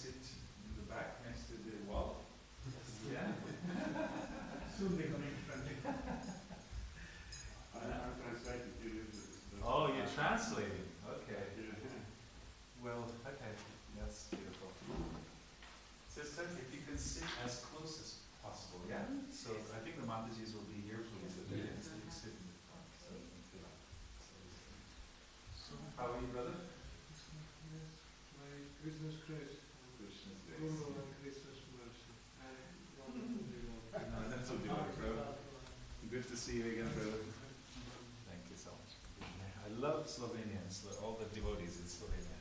sit in the back next to the wall? Yeah. Soon they're going to translate. I'm translating to you. Oh, you're translating. Okay. Well, okay. That's beautiful. Sister, if you can sit as close as possible, yeah? So I think the Matajis will be here for you today. So you sit in the front. So, how are you, brother? My Christmas grace. Krishna's Guru and Christmas mercy. And wonderful devotee. No, that's okay, brother. Good to see you again, brother. Thank you so much. I love Slovenia and all the devotees in Slovenia.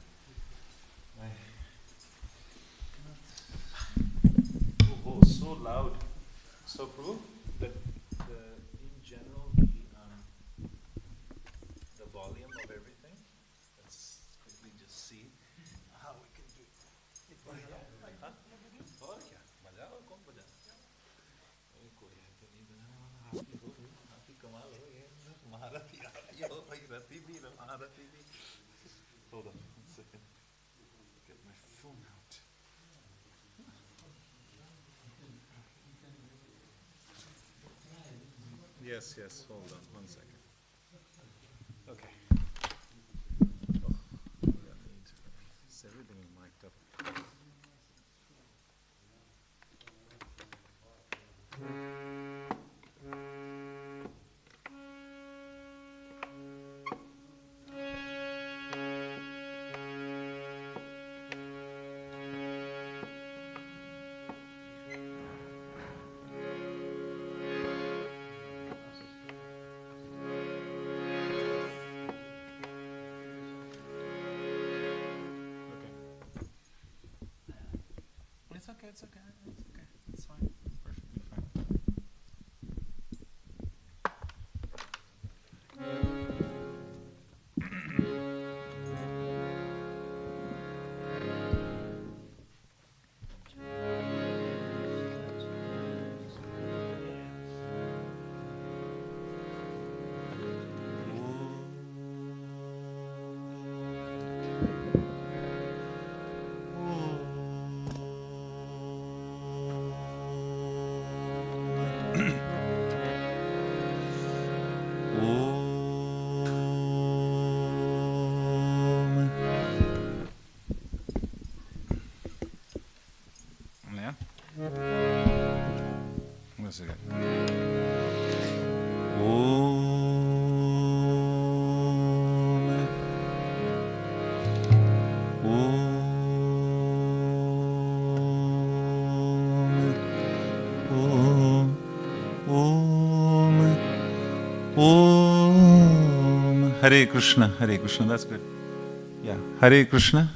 Oh, so loud. So, Prabhu, in general, the volume of everything, let's quickly just see how we can do it. और क्या मजा और कौन बजा कोई है तो नहीं बजाने वाला आप ही कमाल हो ये महारथी आ रही हो भाई रथी भी महारथी भी hold on 1 second get my phone out yes hold on 1 second okay is everything mic'd up It's okay. It's fine. Perfectly fine. What's it? Hare Krishna, that's good. Yeah, Hare Krishna,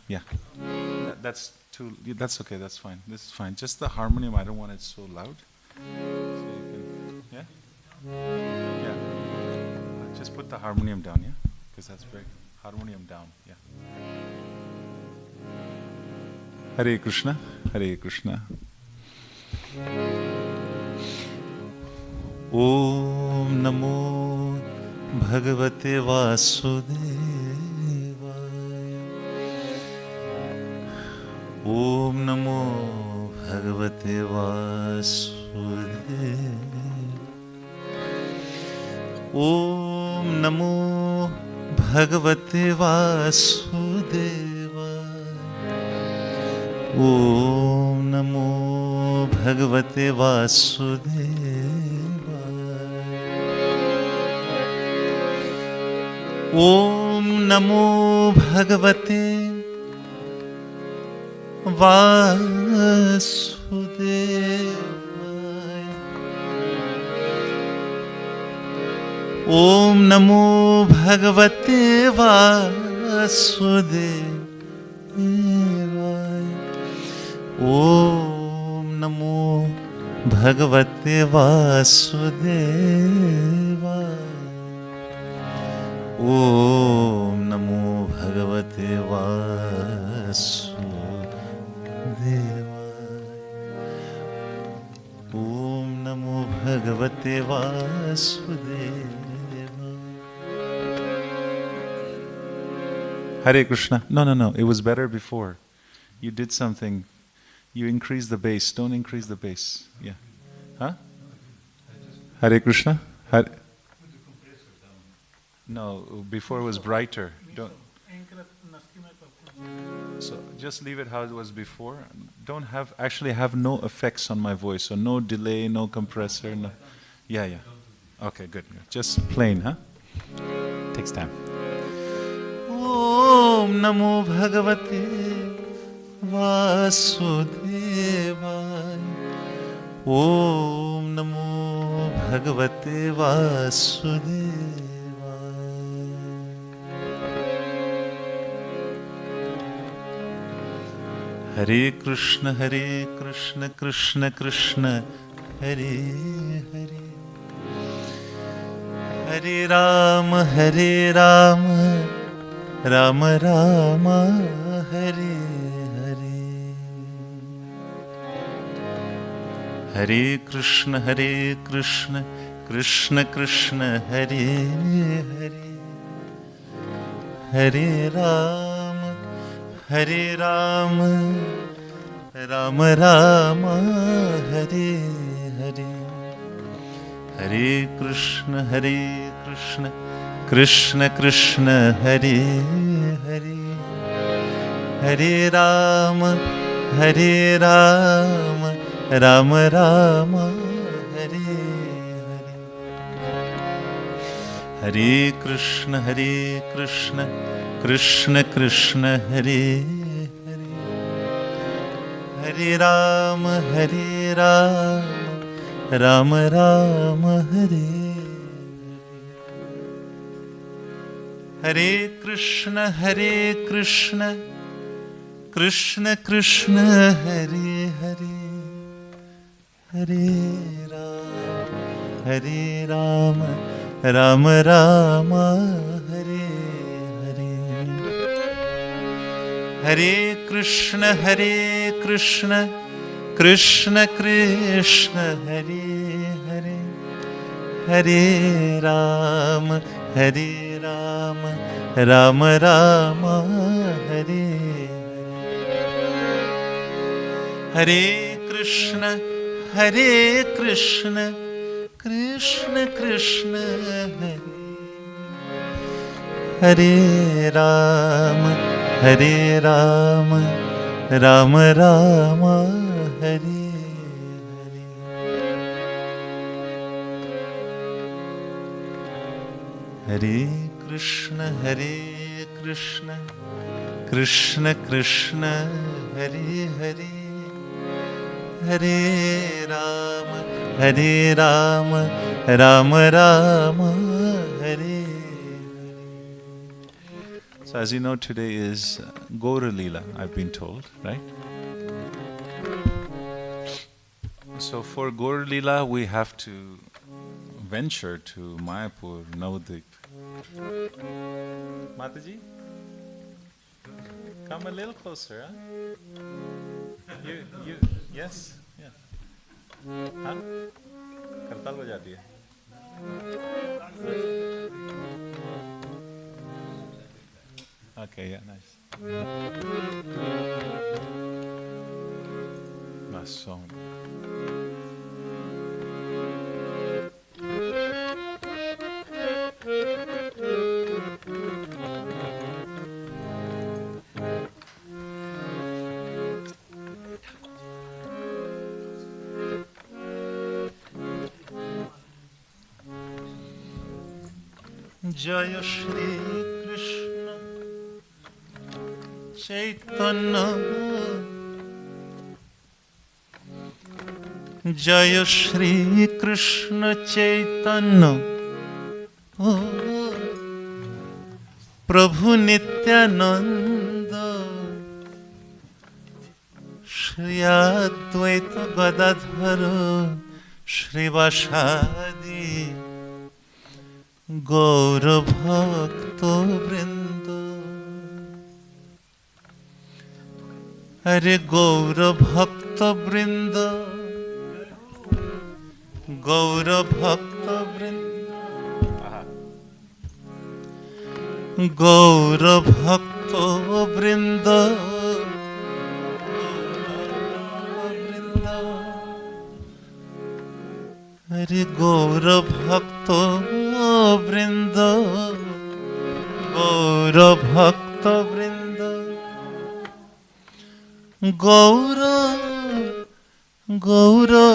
yeah. That's okay, that's fine. This is fine. Just the harmonium, I don't want it so loud. So you can, yeah? Just put the harmonium down, yeah? Because that's very, harmonium down, yeah. Hare Krishna, Om Namo Bhagavate Vasudevaya. Om Namo Bhagavate Vasudevaya. Om Namo Bhagavate Vasudevaya. Om Namo Bhagavate Vasudevaya. Om Namo Bhagavate Vasudevaya. Om Namo Bhagavate Vasudevaya. Om Namo Bhagavate Vasudevaya. Om Namo Bhagavate Vasudevaya. Om Namo Bhagavate Vasudevaya. Hare Krishna. No. It was better before. You did something. You increase the bass. Don't increase the bass. Yeah. Huh? Hare Krishna? Hare... No, before it was brighter. Don't. So just leave it how it was before. Don't have, actually have no effects on my voice. So no delay, no compressor, no. Yeah, yeah. Okay, good. Just plain, huh? Takes time. Om Namo Bhagavate Vasudevaya. Om Namo Bhagavate Vasudevaya. Hare Krishna, Krishna Krishna, Hare Hare. Hare Rama, Rama Rama, Hare Hare. Hare Krishna, Krishna Krishna, Hare Hare. Hare Rama, Rama Rama, Hare Hare. Hare Krishna, Krishna Krishna, Hare Hare. Hare Rama, Rama Rama, Hare Hare. Hare Krishna, Krishna Krishna, Hare Hare. Hare Rama, Rama Rama, Hare Hare. Hare Krishna, Krishna Krishna, Hare Hare. Hare Rama, Rama Rama, Hare Hare. Hare Krishna, Krishna Krishna, Hare Hare. Hare Rama, Rama Rama, Hare Hare. Hare Krishna, Krishna Krishna, Hare Rama, Rama Rama, Hare Hare. Hare Krishna, Krishna Krishna, Hare Hare. Hare Rama, Rama Rama, Hare Hare. So as you know, today is Gaura Leela, I've been told, right? So for Gaura Leela, we have to venture to Mayapur, Navadvip. Mataji? Come a little closer, huh? You, yes? Yeah. Huh? Kartal bajati hai. Okay, yeah, nice. Nice song. Jaya Shri Krishna Chaitanya, Jaya Shri Krishna Chaitanya, Prabhu Nityananda, Shri Advaita Gadadhara, Shri Vasadi, Gaura Bhakta Vrinda. Hare Gaura Bhakta Vrinda, Gaura Bhakta Vrinda, Gaura Bhakta Vrinda, Hare Gaura Bhakta Vrinda, Gaura Bhakta Vrinda, Gaura, Gaura,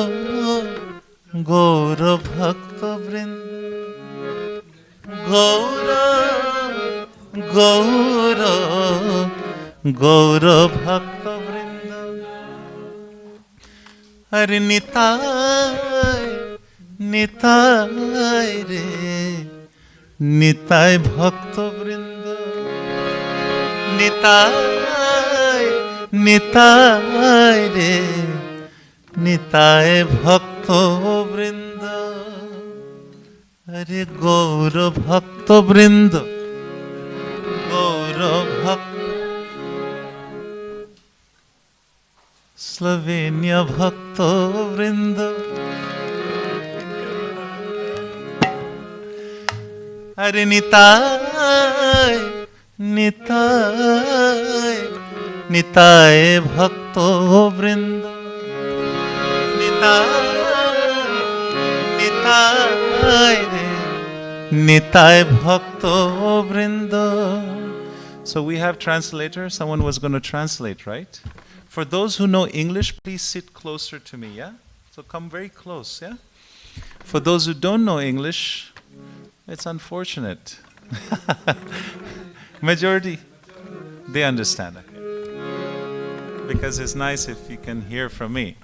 Gaura Bhakta Vrinda, Gaura, Gaura, Gaura Bhakta Vrinda. Hare Nitai, Nitai re, Nitai Bhakta Vrinda, Nitai, Nitai re, Nitai Bhakta Vrinda. Hare Gaura Bhakta Vrinda, Gaura Bhakta Slovenia Bhakta Vrinda, Hare Nitai, Nitai, Nitai Bhakta Vrinda, Nitai, Nitai re, Nitai Bhakta Vrinda. So we have translator. Someone was going to translate, right? For those who know English, please sit closer to me, yeah? So come very close, yeah? For those who don't know English, it's unfortunate. Majority, they understand. Okay. Because it's nice if you can hear from me.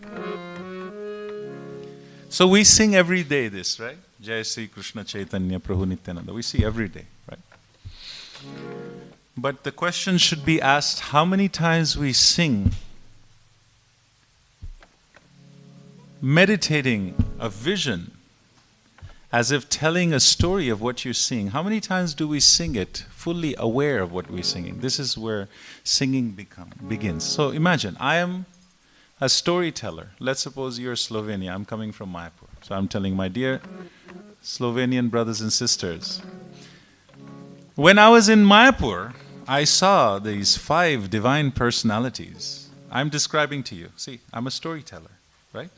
So we sing every day this, right? Jai Sri Krishna Chaitanya Prabhu Nityananda. We sing every day, right? But the question should be asked, how many times we sing meditating a vision as if telling a story of what you're seeing. How many times do we sing it fully aware of what we're singing? This is where singing begins. So imagine, I am a storyteller. Let's suppose you're Slovenia. I'm coming from Mayapur. So I'm telling my dear Slovenian brothers and sisters, when I was in Mayapur, I saw these 5 divine personalities. I'm describing to you. See, I'm a storyteller, right?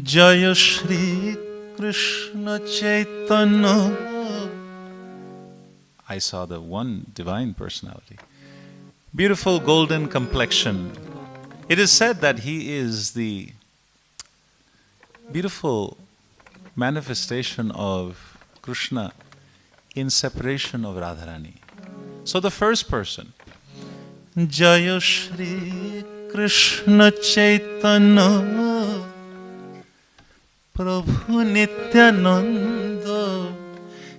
Jaya Shri Krishna Chaitanya. I saw the one divine personality. Beautiful golden complexion. It is said that he is the beautiful manifestation of Krishna in separation of Radharani. So the first person, Jaya Shri Krishna Chaitanya Prabhu Nityananda.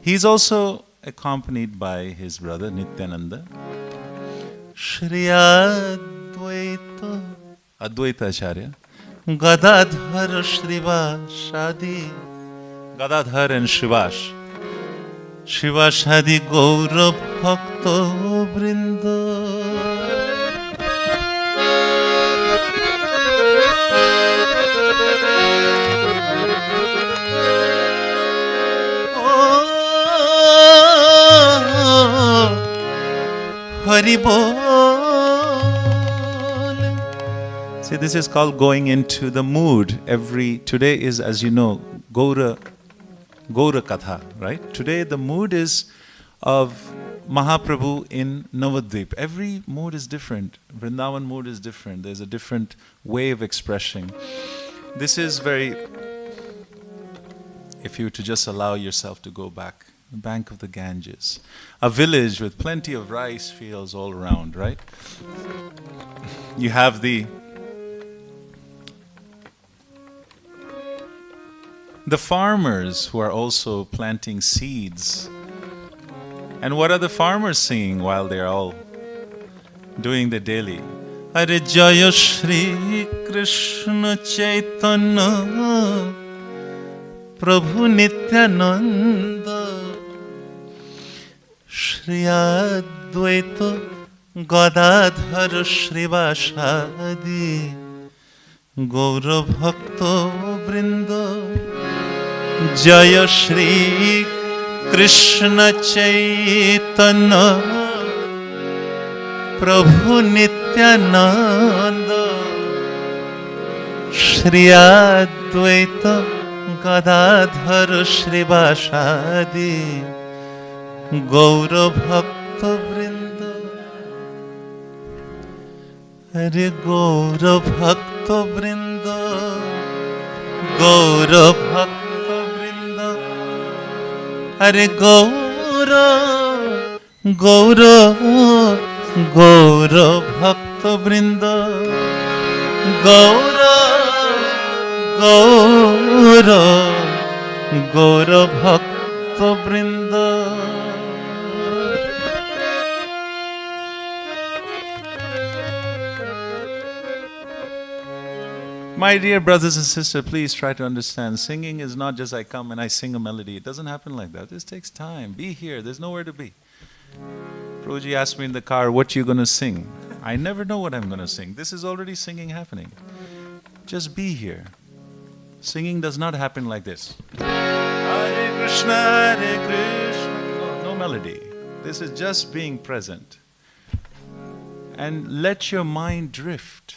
He's also accompanied by his brother Nityananda. Shri Advaita, Advaita Acharya, Gadadhar Shrivashadi, Gadadhar and Shivash. Shivashadi Gaura Bhakta Vrinda. Hari Bol. See, this is called going into the mood. Today is, as you know, Gaura Katha, right? Today the mood is of Mahaprabhu in Navadvip. Every mood is different. Vrindavan mood is different. There's a different way of expressing. This is very, if you were to just allow yourself to go back, the bank of the Ganges, a village with plenty of rice fields all around, right? You have the farmers who are also planting seeds. And what are the farmers singing while they're all doing the daily? Hare Jaya Shri Krishna Chaitanya Prabhu Nityananda Shri Advaita Gadadhar Shrivashadi Gaura Bhakta Vrinda. Jaya Shri Krishna Chaitanya Prabhu Nityananda Shri Advaita Gadadhara Shrivasadi Gaura Bhakta Vrinda. Hare Gaura Bhakta Vrinda, Gaura Bhakta Vrinda, Hare Gaura, Gaura, Gaura Bhakta Vrinda, Gaura, Gaura, Gaura Bhakta Vrinda. My dear brothers and sisters, please try to understand. Singing is not just I come and I sing a melody. It doesn't happen like that. This takes time. Be here. There's nowhere to be. Prabhuji asked me in the car, what you going to sing? I never know what I'm going to sing. This is already singing happening. Just be here. Singing does not happen like this. Hare Krishna, Hare Krishna. No melody. This is just being present. And let your mind drift.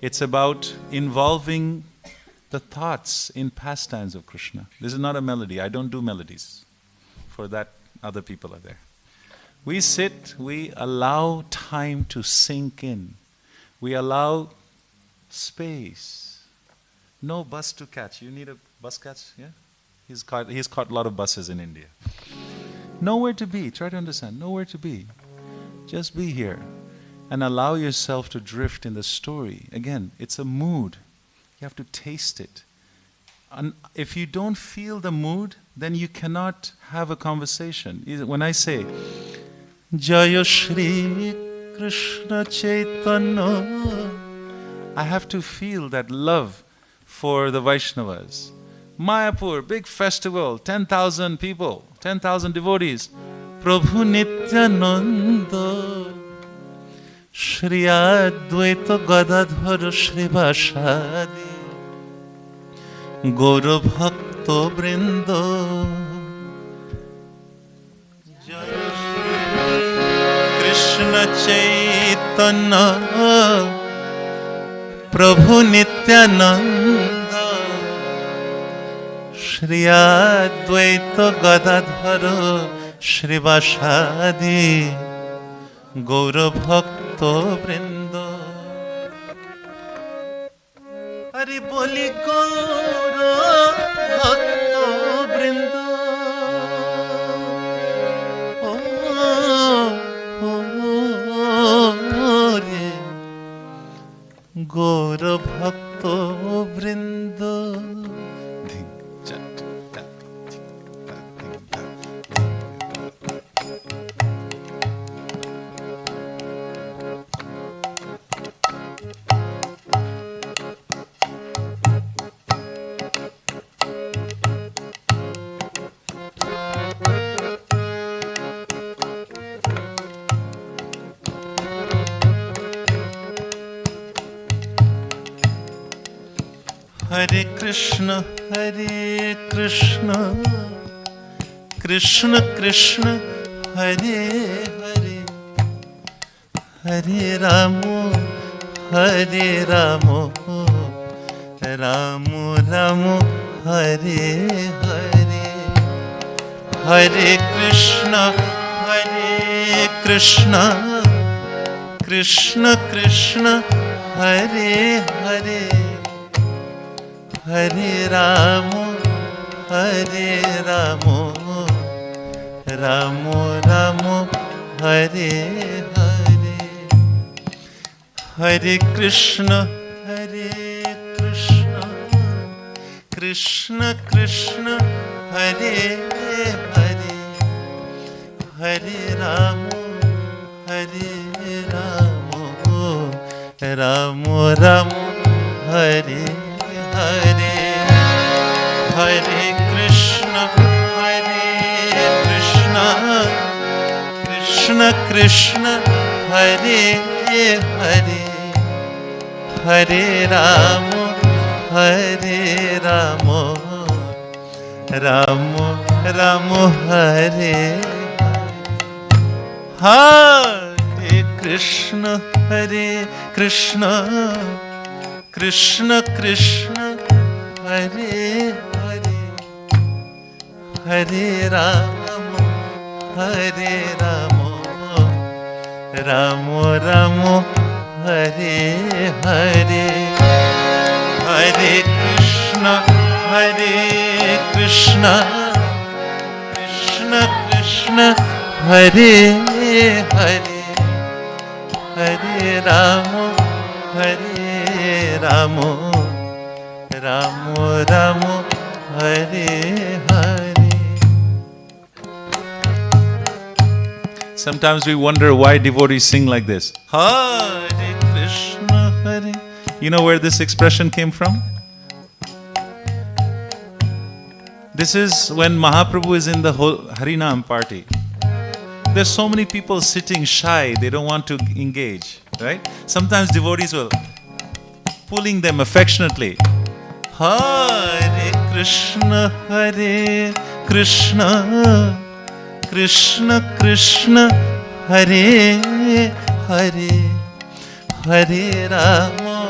It's about involving the thoughts in pastimes of Krishna. This is not a melody. I don't do melodies. For that, other people are there. We sit, we allow time to sink in. We allow space. No bus to catch. You need a bus catch? Yeah? He's caught a lot of buses in India. Nowhere to be. Try to understand. Nowhere to be. Just be here. And allow yourself to drift in the story. Again, it's a mood. You have to taste it. And if you don't feel the mood, then you cannot have a conversation. When I say, Jaya Shri Krishna Chaitanya, I have to feel that love for the Vaishnavas. Mayapur, big festival, 10,000 people, 10,000 devotees. Prabhu Nityananda. Shri Advaita Gadadhara Shrivasadi Gaura Bhakta Vrinda. Jaya Shri Krishna Chaitanya Prabhu Nityananda Shri Advaita Gadadhara Shrivasadi Gaura Bhakta Vrinda. Hari Boli Gaura Bhakta Vrinda. Gaura Bhakta Vrinda. Hare Krishna, Hare Krishna, Krishna Krishna, Hare Hare, Hare Rama, Hare Rama, Rama Rama, Hare Hare, Hare Krishna, Hare Krishna, Krishna Krishna, Hare Hare, Hare Rama, Hare Rama, Rama Rama, Hare Hare, Hare Krishna, Hare Krishna, Krishna Krishna, Hare Hare, Hare Rama, Hare Rama, Rama Rama, Hare Hare, Hare Krishna, Hare Krishna, Krishna Krishna, Hare Hare, Hare Rama, Hare Rama, Rama Rama, Hare Hare Krishna, Hare Krishna, Krishna Krishna Hare Hare Hare Rama Hare Rama Rama Rama Hare Hare Hare Krishna Krishna Krishna Hare Hare Hare Rama Rama Rama Hare Hare. Sometimes we wonder why devotees sing like this. Hare Krishna Hare. You know where this expression came from? This is when Mahaprabhu is in the whole Harinam party. There's so many people sitting shy, they don't want to engage, right? Sometimes devotees will pulling them affectionately. Hare Krishna Krishna Krishna Krishna Hare Hare Hare Rama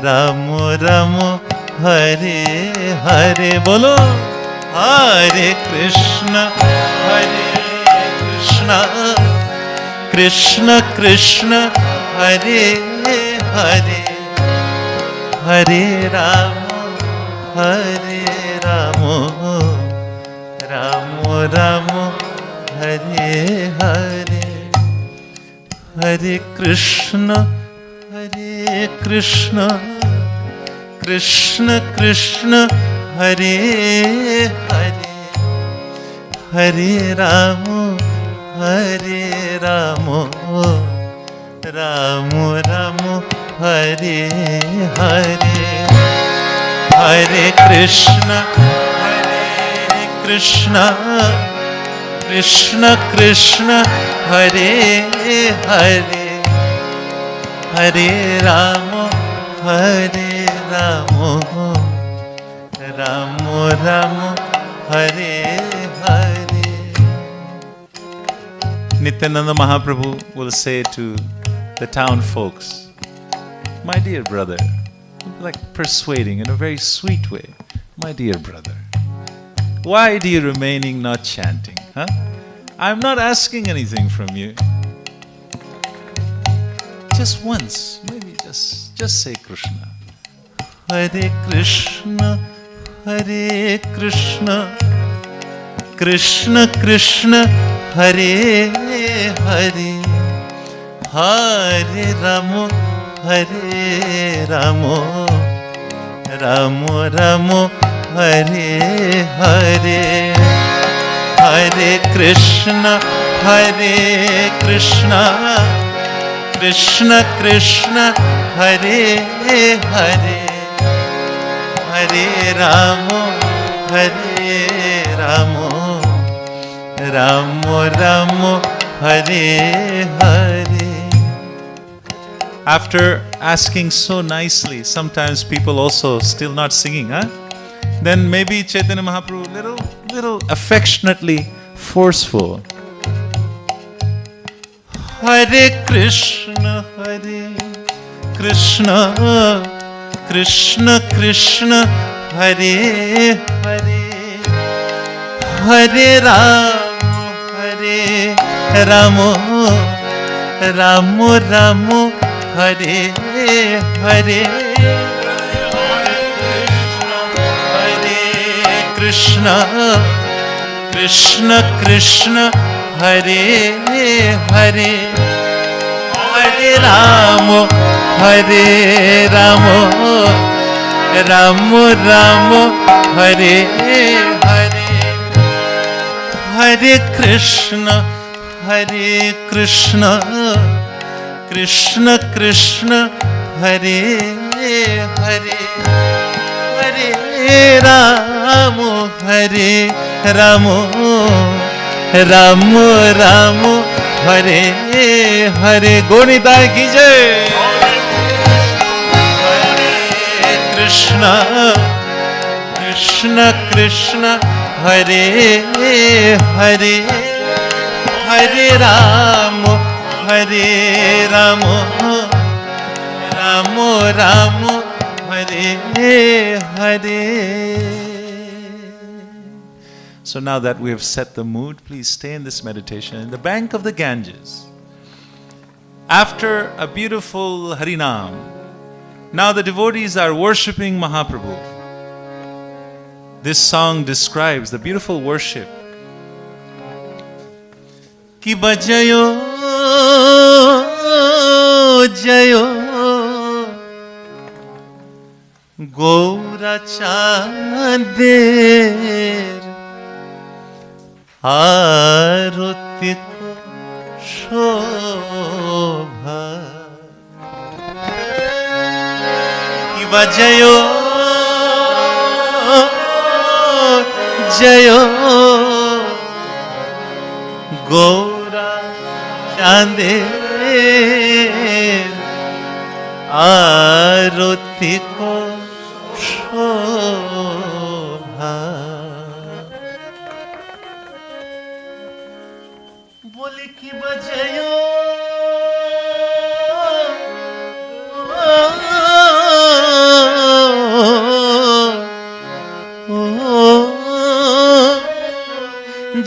Rama Rama Hare Hare. Bolo Hare Krishna Krishna Krishna Hare Hare Hare Rama Rama Rama Hare Hare Hare Krishna Krishna Krishna Hare Hare Hare Rama Rama Rama Hare Hare Hare Krishna Krishna Krishna Hare Hare Hare Rama Rama Rama Hare Hare. Nityananda Mahaprabhu will say to the town folks, my dear brother, like persuading in a very sweet way, my dear brother, why do you remaining not chanting? Huh? I'm not asking anything from you. Just once, maybe just say Krishna. Hare Krishna Krishna Krishna Hare Hare Hare Rama Rama Rama Hare Hare Hare Krishna Krishna Krishna Hare Hare Hare Rama Rama Rama Hare Hare. After asking so nicely, sometimes people also still not singing, huh? Then maybe Chaitanya Mahaprabhu little affectionately forceful. Hare Krishna Krishna Krishna Hare Hare Hare Rama Rama Hare Hare Krishna Krishna Hare Hare Hare Rama Rama Hare Hare Hare Krishna Krishna Krishna Hare Hare Hare Rama Rama Hare Hare. Gonitay ki jai. Hare Krishna Krishna Hare Hare Hare Rama Hare Rama, Rama Rama, Hare Hare. So now that we have set the mood, please stay in this meditation in the bank of the Ganges. After a beautiful Harinam, now the devotees are worshipping Mahaprabhu. This song describes the beautiful worship. Ki bajayo, jayo, Gaura Chander, Arati ko shobha. Ki bajayo, jayo, Gaura Chander, Arati ko shobha. Boli ki bajayo,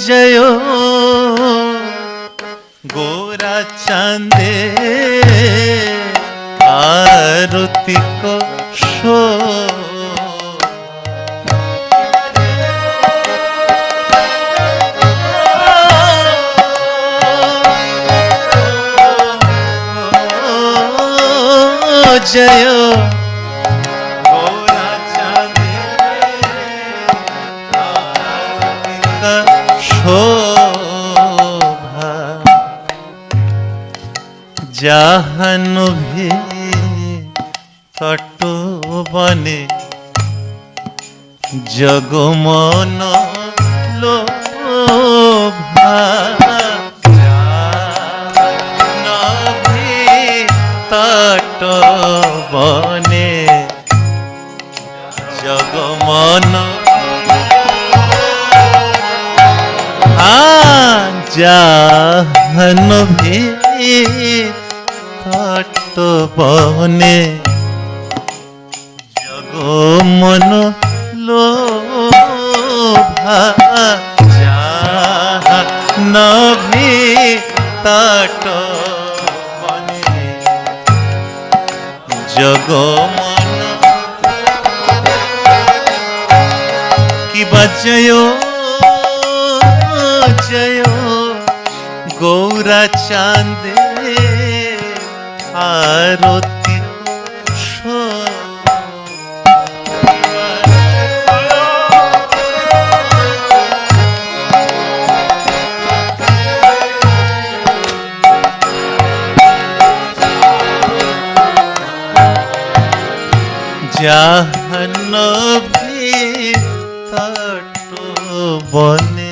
jayo, Gaura Chander, Arati ko jayo, Gaura Chander, shobha. Jahanu bhi kato bane, jagmana lobha. Jahanu bhi kato bane, jagmana. Jahanu bhi kato bane, jagmana lobha. Jahanu bhi kato bane, jagmana. Ki bajayo, jayo, Gaura Chander, Arati Jahanu bhi kato bane,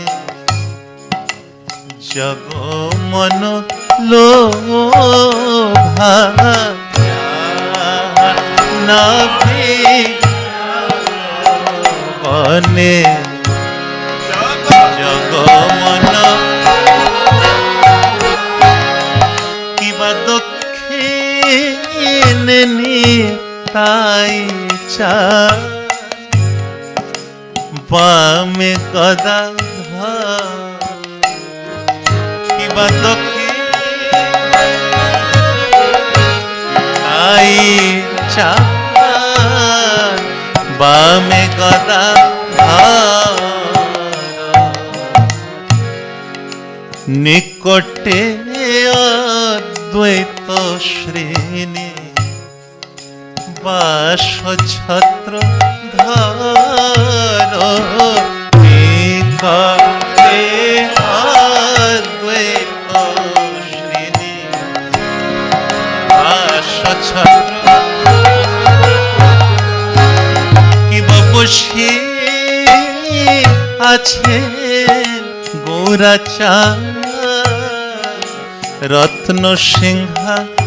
jagmana lobha. Jahanu bhi bane, jagmana. Kiba dokkhine nitai cha, bame kada dhar. Kiba dokkhine cha, bame kada dhar. Nikote advaita shrini, Vasho chhatra dharo. Nikote advaita shrini, Vasho chhatra. Kiba বসে আছেন গৌরাচাঁদ রত্ন সিংহাসনে।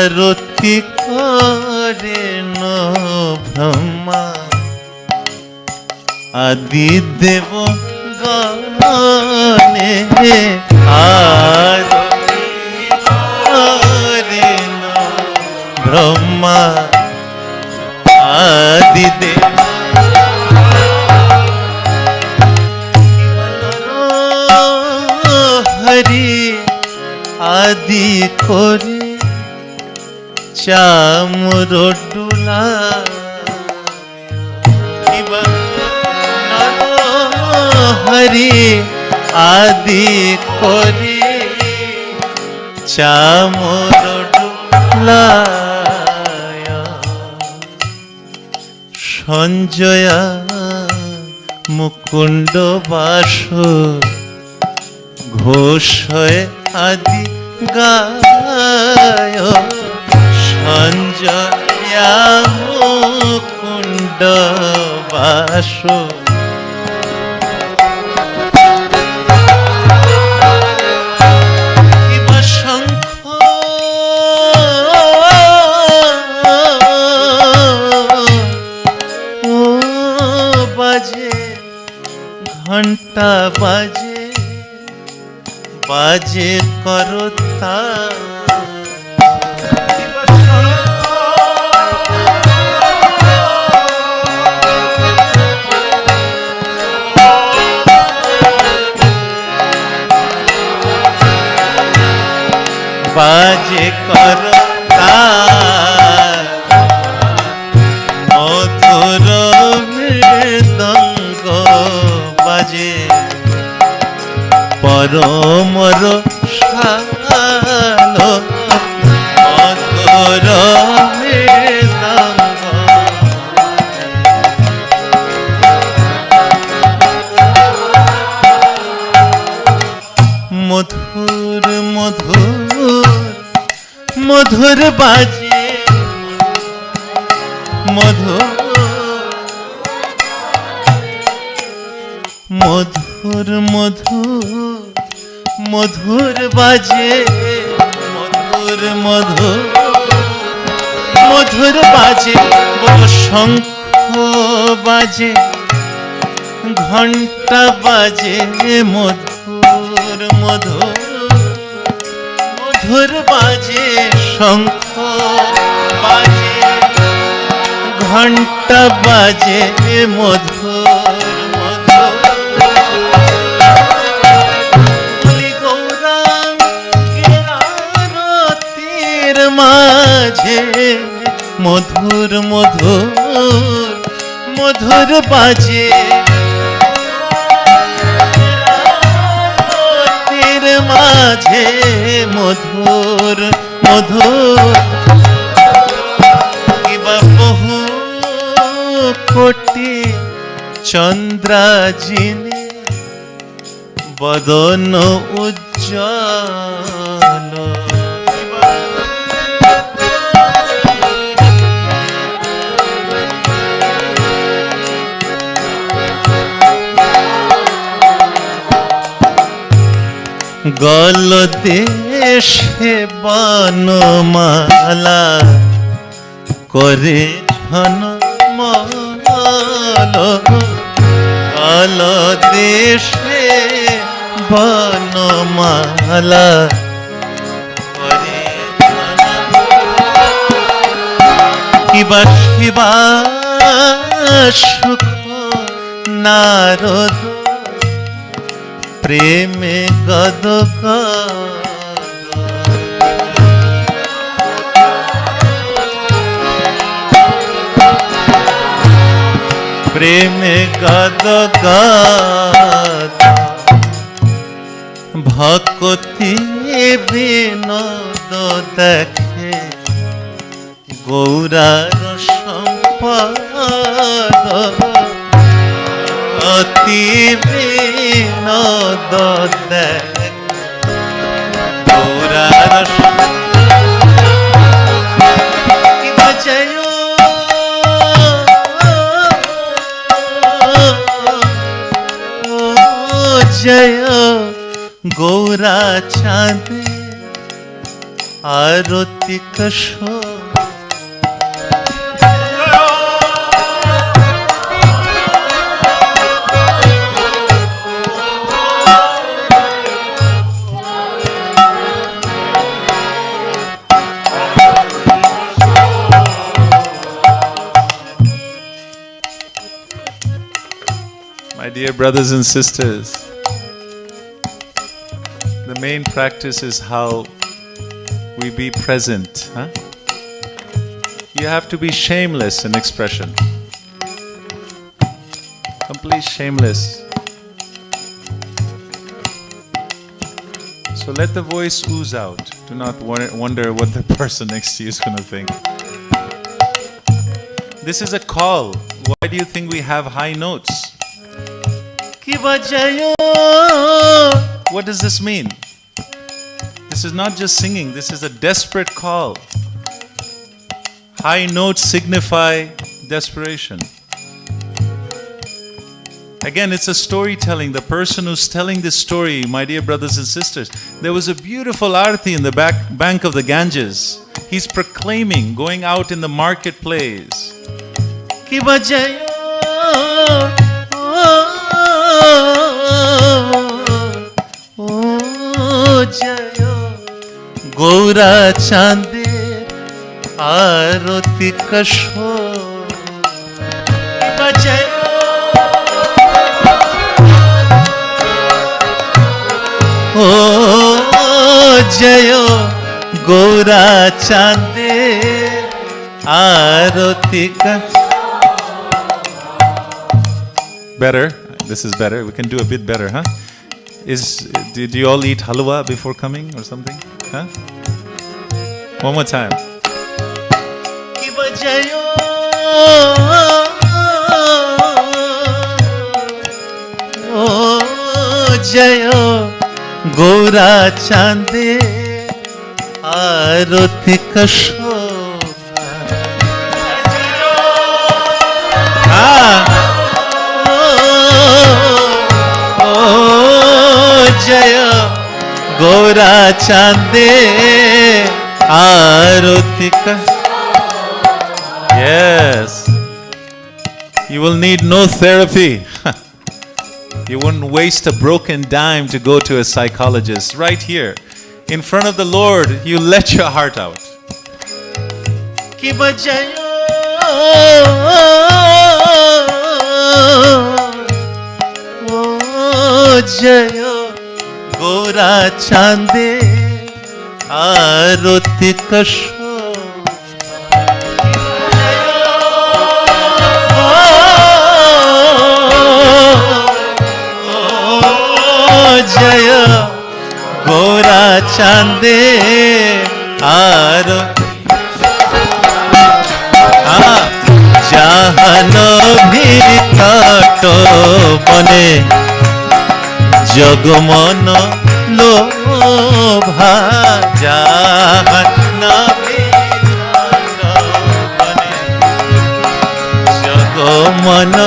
আরতি করেন ব্রহ্মা আদি দেব গণে আরতি করেন ব্রহ্মা আদি দেব হরি আদি করে চামর ডুলা হরি আদি করে চামর ডুলা সঞ্জয়া মুকুন্দ বাস ঘোষ আদি গায় সঞ্জয়া মুকুন্দ বাস শঙ্খ বাজে ঘন্টা বাজে বাজে করতা বাজে করতা মধুর মৃদঙ্গ বাজে পরমর শালো মধুর মৃদঙ্গ মধুর মধুর মধুর বাজে মধুর মধুর মধুর মধুর বাজে মধুর মধুর মধুর বাজে বড় শঙ্খ বাজে ঘন্টা বাজে মধুর মধুর মধুর বাজে শঙ্খ বাজে ঘন্টা বাজে মধুর মধুর গৌরাঙ্গের মাঝে মধুর মধুর মধুর বাজে মাঝে মধুর মধুর কিবা বহু কোটি চন্দ্রাজিনে বদন উজ্জ্বল গল দেশে বনমালা করে ঝনমল গল দেশে বনমালা করে কিবা শিবা সুখ নারদ প্রেমে গদ প্রেমে গদ ভক্তি বিনোদ দেখে গৌরার সম্পদ অতি বিনোদ দেখে গৌরার জয় জয় গৌরা চাঁদে आरती कशो My dear brothers and sisters, the main practice is how we be present. Huh? You have to be shameless in expression. Complete shameless. So let the voice ooze out. Do not wonder what the person next to you is going to think. This is a call. Why do you think we have high notes? What does this mean? This is not just singing, this is a desperate call. High notes signify desperation. Again, it's a storytelling. The person who's telling this story, my dear brothers and sisters, there was a beautiful arati in the bank of the Ganges. He's proclaiming, going out in the marketplace. Gaura Chande Arati Kasho Jayo Gaura Chande Arati Kasho. Better. This is better. We can do a bit better, huh? Did you all eat halwa before coming or something? Huh? One more time. Jayo Gaura Chande Arati Kasho. Jaya Gaura Chande Arati Kasho. Yes. You will need no therapy. You wouldn't waste a broken dime to go to a psychologist. Right here, in front of the Lord, you let your heart out. Jaya Gaura Chande Arati Kasho. Jaya Gaura Chande Arati Jahano Bhitato Bane Jagmana Lobha Jahana Bhitato Bane Jagmana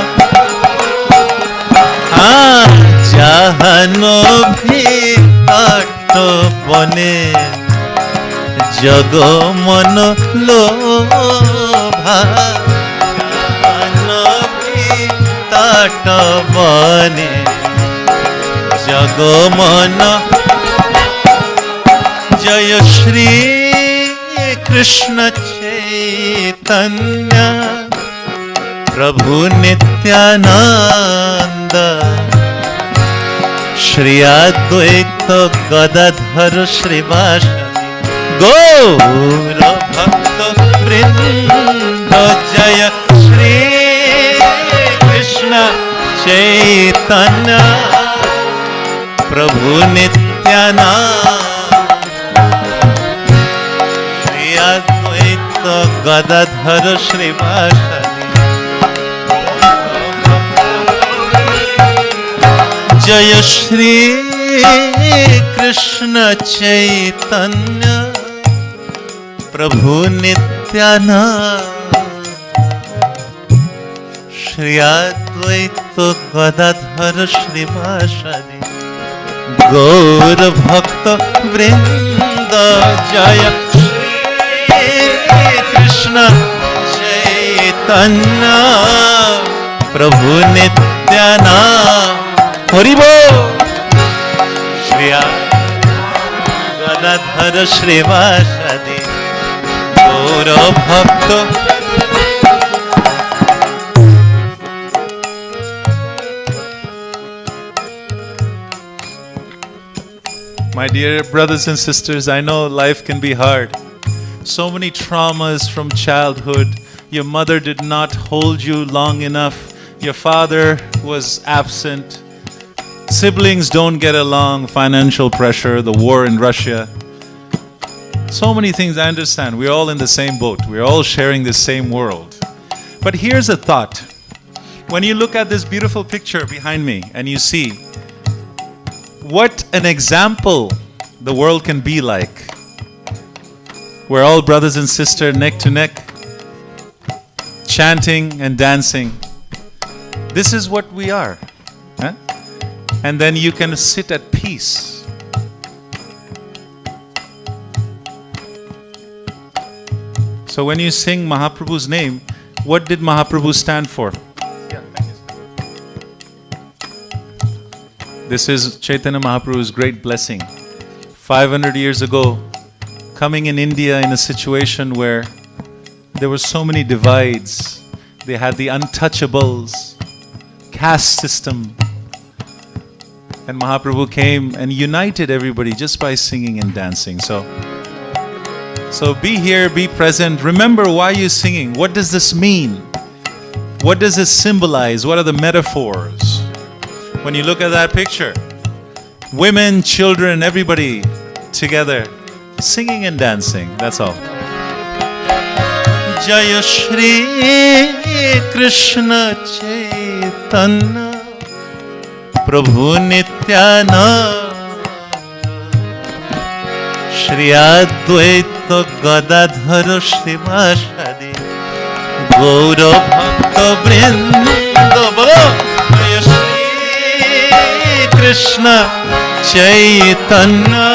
Jahano Bhitato Bane Jagmana Lobha Jahano Bhitato Bane Jagamana. Jaya Shri Krishna Chaitanya Prabhu Nityananda Shri Advaita Gadadhar Shrivasa Gaura Bhakta Vrinda. Jaya Shri Krishna Chaitanya Prabhu Nityananda Shri Advaita Gadadhar Shrivasa Jaya Shri Krishna Chaitanya Prabhu Nityananda Shri Advaita Gadadhar Shrivasa गौर भक्त वृंद जय श्री कृष्ण चैतन्य प्रभु नित्यानंद हरि बोल श्री गदाधर श्रीवासदि गौर भक्त My dear brothers and sisters, I know life can be hard. So many traumas from childhood. Your mother did not hold you long enough. Your father was absent. Siblings don't get along. Financial pressure, the war in Russia. So many things, I understand. We're all in the same boat. We're all sharing the same world. But here's a thought. When you look at this beautiful picture behind me and you see what an example the world can be like. We're all brothers and sisters, neck to neck, chanting and dancing. This is what we are. Huh? And then you can sit at peace. So when you sing Mahaprabhu's name, what did Mahaprabhu stand for? This is Chaitanya Mahaprabhu's great blessing. 500 years ago, coming in India in a situation where there were so many divides. They had the untouchables, caste system. And Mahaprabhu came and united everybody just by singing and dancing. So be here, be present. Remember why you're singing. What does this mean? What does this symbolize? What are the metaphors? When you look at that picture, women, children, everybody together, singing and dancing, that's all. Jaya Shri Krishna Chaitanya Prabhu Nityananda Shri Advaita Gadadhara Shrivasadi Gaura Bhakta Vrinda Jaya Shri Krishna Chaitanya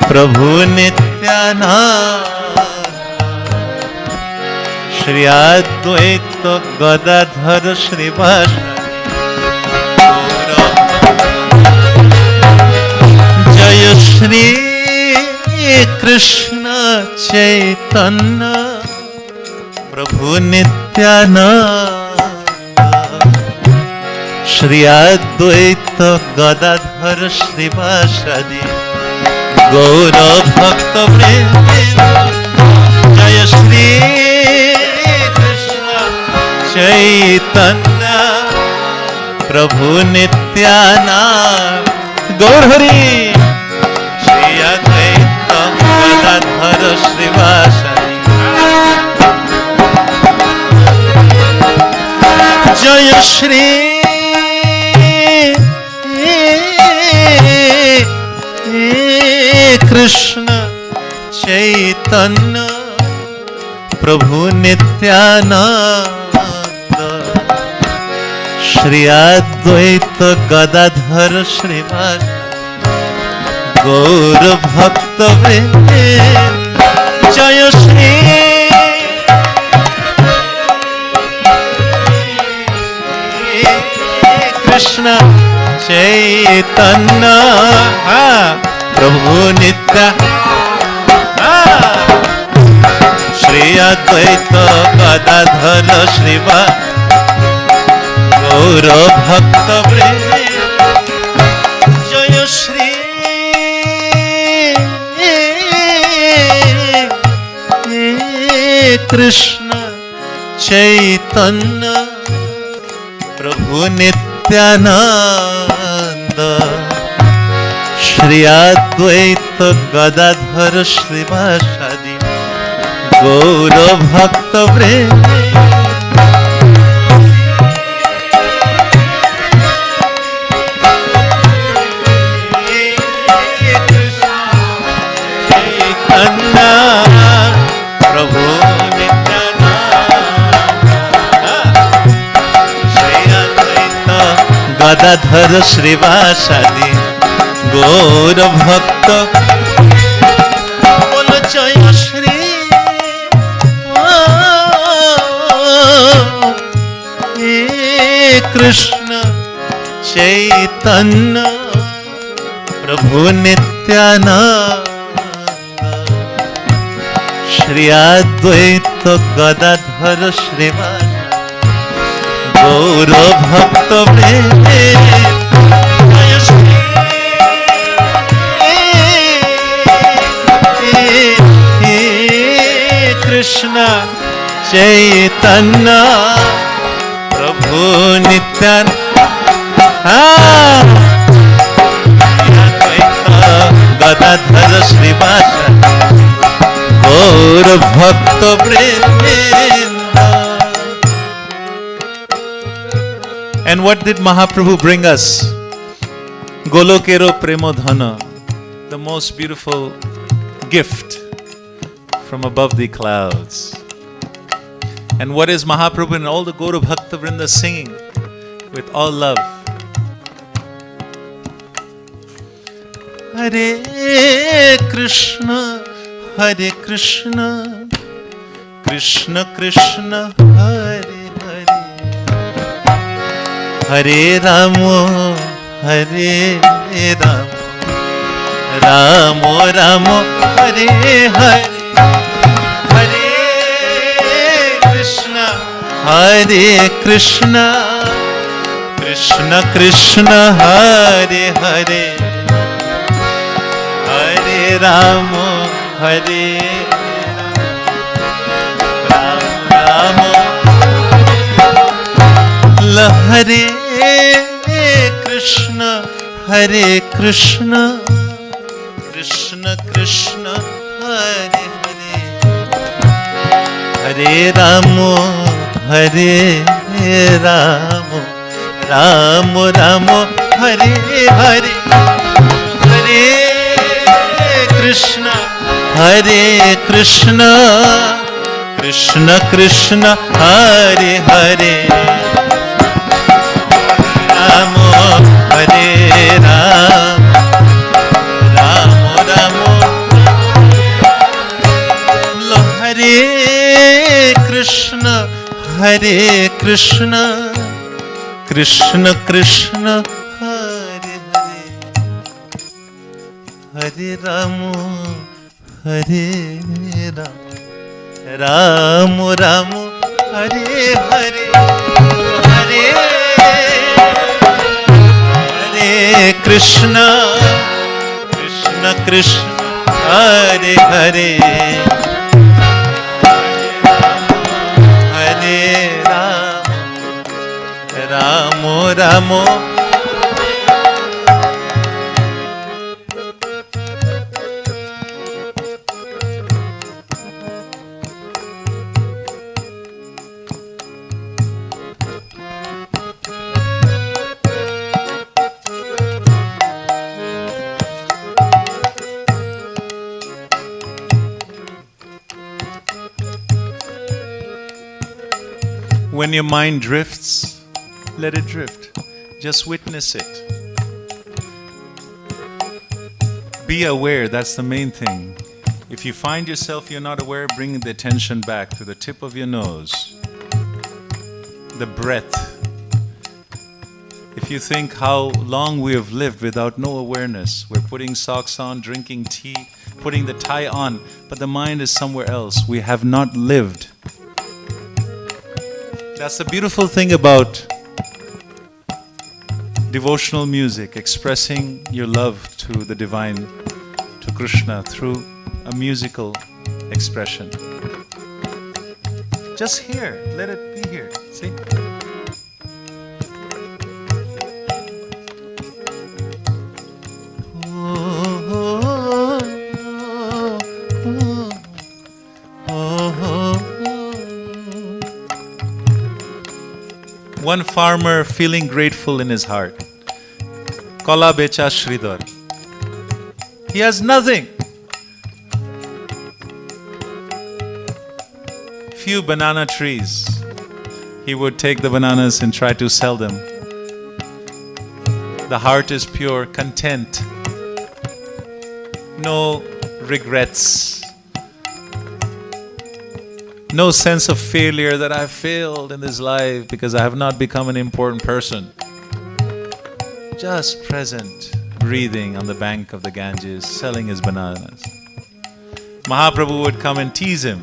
Prabhu Nityananda Shri Advaita Gadadhara Shrivasadi Jaya Shri Krishna Chaitanya Prabhu Nityananda Shri Advaita Gadadhara Shrivasadi Gaura Bhakta Vrinda Jaya Shri Krishna Chaitanya Prabhu Nityananda Gaur Hari Shri Advaita Gadadhara Shrivasadi Jaya Shri Krishna Chaitanya Prabhu Nityananda Shri Advaita Gadadhara Shrivasadi Gaura Bhakta Vrinda Jaya Shri Krishna Chaitanya Prabhu Nityananda Shri Advaita Gadadhara Shrivasadi Gaura Bhakta Vrinda Jaya Shri Krishna Chaitanya Prabhu Nityananda Shri Advaita Gadadhara Shrivasadi Gaura Bhakta Vrinda Prabhu Nityananda Shri Advaita Gadadhara Shrivasadi Gour ভক্ত বল জয় শ্রী কৃষ্ণ চৈতন্য প্রভু নিত্যানন্দ শ্রী অদ্বৈত গদাধর শ্রীবাস গৌর ভক্ত কৃষ্ণ চৈতন্য প্রভু নিত্যানন্দ গদাধর শ্রীবাস গৌর ভক্ত And what did Mahaprabhu bring us? Golokero Premodhana, the most beautiful gift from above the clouds. And what is Mahaprabhu and all the Gaura Bhakta Vrinda singing with all love? Hare Krishna, Hare Krishna, Krishna Krishna, Hare Hare, Hare Rama, Hare Rama, Rama Rama, Hare Hare, Hare Krishna, Hare Krishna, Krishna Krishna, Hare Hare, Hare Rama, Hare Rama, Rama Hare Krishna, Hare Krishna, Krishna Krishna, Hare Hare, Hare Rama, Hare Rama, Rama Rama, Hare Hare, Hare Krishna, Hare Krishna, Krishna Krishna, Hare Hare, Rama, Hare Rama, Rama Rama, Hare Krishna, Hare Krishna, Krishna Krishna, Hare Hare, Hare Rama, Hare Rama, Rama Rama, Hare Hare, Hare Krishna, Krishna Krishna, Hare Hare, Hare Rama, Rama Rama. When your mind drifts, let it drift. Just witness it. Be aware, that's the main thing. If you find yourself you're not aware, bring the attention back to the tip of your nose. The breath. If you think how long we have lived without no awareness, we're putting socks on, drinking tea, putting the tie on, but the mind is somewhere else. We have not lived. That's the beautiful thing about devotional music, expressing your love to the divine, to Krishna through a musical expression. Just here, let it be here. See? One farmer feeling grateful in his heart. Kola becha Sridhar. He has nothing. Few banana trees. He would take the bananas and try to sell them. The heart is pure, content. No regrets. No sense of failure that I failed in this life because I have not become an important person. Just present, breathing on the bank of the Ganges, selling his bananas. Mahaprabhu would come and tease him.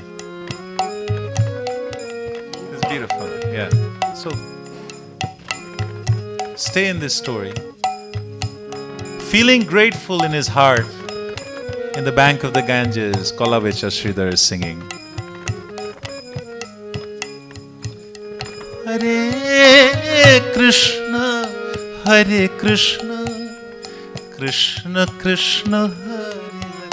It's beautiful, yeah. So, stay in this story. Feeling grateful in his heart, in the bank of the Ganges, Kolavecha Sridhar is singing. Hare Krishna, Hare Krishna, Krishna Krishna, Hare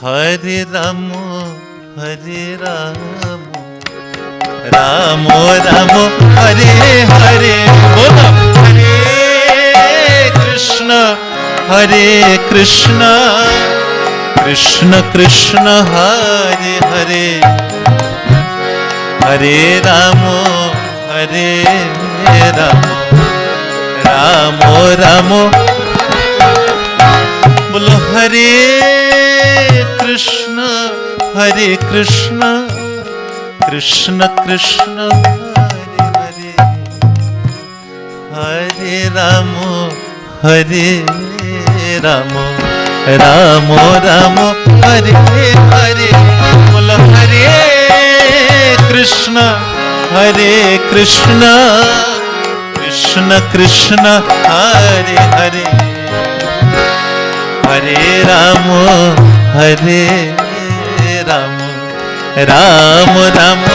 Hare, Hare Rama, Hare Rama, Rama Rama, Hare Hare. Hare Krishna, Hare Krishna, Krishna Krishna, Hare Hare. Hare Rama, Hare Rama, Rama Rama. Bolo Hare Krishna, Hare Krishna, Krishna Krishna, Hare Hare. Hare Rama, Hare Rama, Rama Rama, Hare Hare. Bolo Hare Krishna, Hare Krishna, Krishna Krishna, Hare Hare. Hare Rama, Hare Rama, Rama Rama.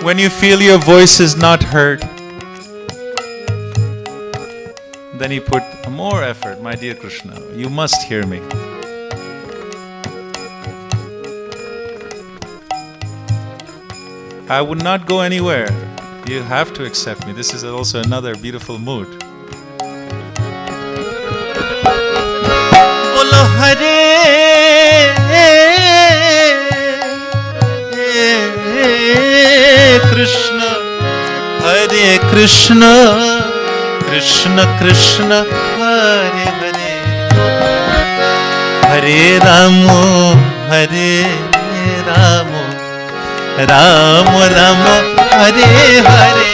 When you feel your voice is not heard, then you put more effort. My dear Krishna, you must hear me. I would not go anywhere. You have to accept me. This is also another beautiful mood. Bolo Hare Krishna, Hare Krishna, Krishna Krishna, Hare Hare. Hare Rama, Hare Rama, Rama Rama, Hare Hare.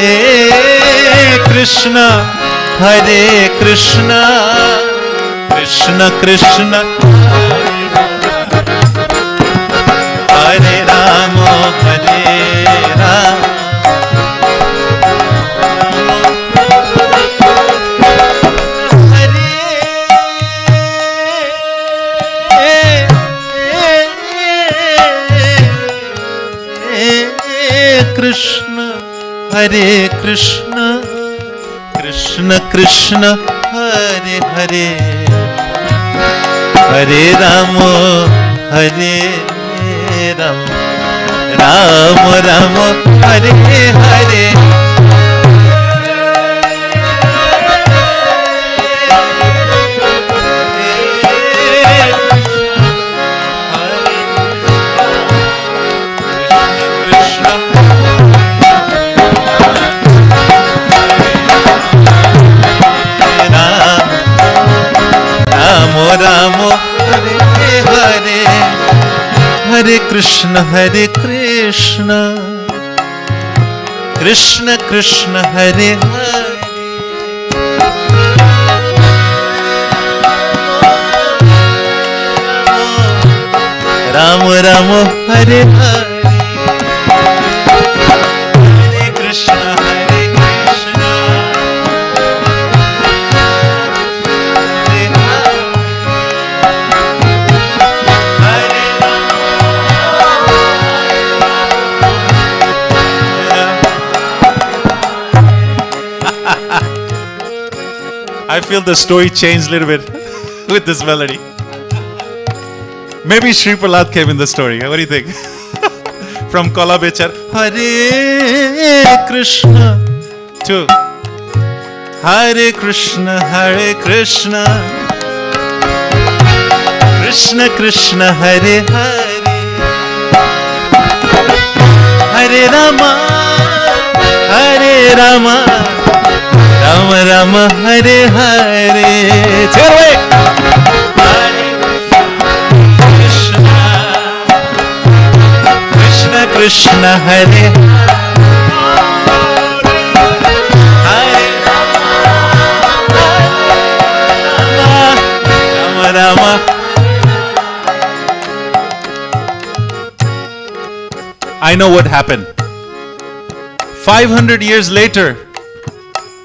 Hare Krishna, Hare Krishna, Krishna Krishna, Hare Rama, Hare Rama. Krishna, Hare Krishna, Krishna Krishna, Hare Hare. Hare Rama, Hare Rama, Rama Rama, Hare Hare. Rama, Hare Hare, Hare Krishna, Hare Krishna, Krishna Krishna, Hare Hare. Rama Rama, Hare Hare. Hare Krishna, Hare Krishna. I feel the story changed a little bit with this melody. Maybe Sri Prahlad came in the story. What do you think? From Kolabechar, Hare Krishna to Hare Krishna, Hare Krishna, Krishna Krishna, Hare Hare, Hare Rama, Hare Rama, Rama Rama, Hare Hare. Take it away. Hare Krishna, Krishna Krishna, Hare Rama. I know what happened. 500 years later,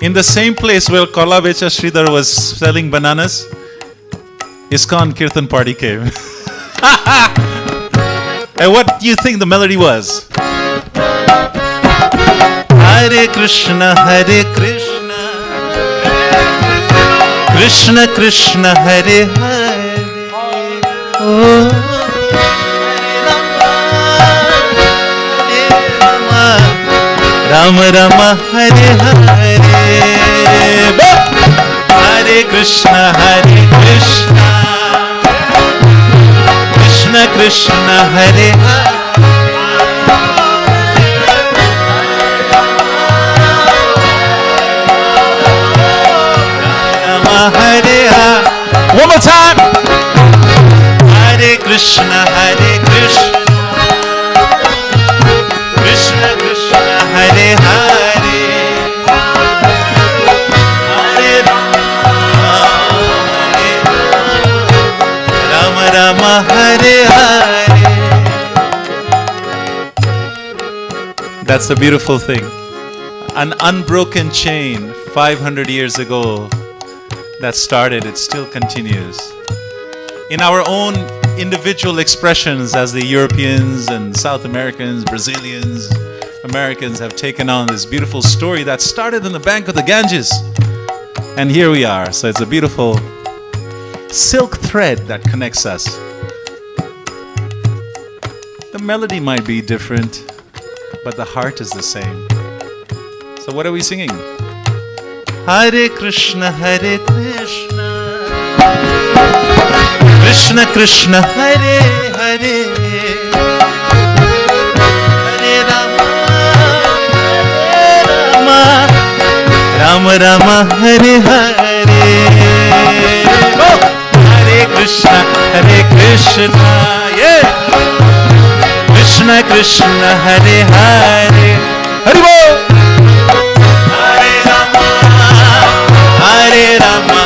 in the same place where Kalavecha Sridhar was selling bananas, ISKCON Kirtan party came. And what do you think the melody was? Hare Krishna, Hare Krishna, Krishna Krishna, Hare Hare. Oh, Rama Rama, Hare Hare. Hare Krishna, Hare Krishna, Krishna Krishna, Hare Hare. Hare Hare. One more time. Hare Krishna, Hare Krishna, Krishna Krishna, Hare Hare, Hare Rama, Rama Rama, Hare Hare. That's the beautiful thing. An unbroken chain 500 years ago that started, it still continues. In our own individual expressions as the Europeans and South Americans, Brazilians, Americans have taken on this beautiful story that started in the bank of the Ganges. And here we are. So it's a beautiful silk thread that connects us. The melody might be different, but the heart is the same. So what are we singing? Hare Krishna, Hare Krishna, Krishna Krishna, Hare Hare, Hare Rama, Rama Rama, Hare Hare. Oh! Hare Krishna, Hare Krishna, yeah. Krishna Krishna, Hare Hare, Hare Bol. Hare Rama,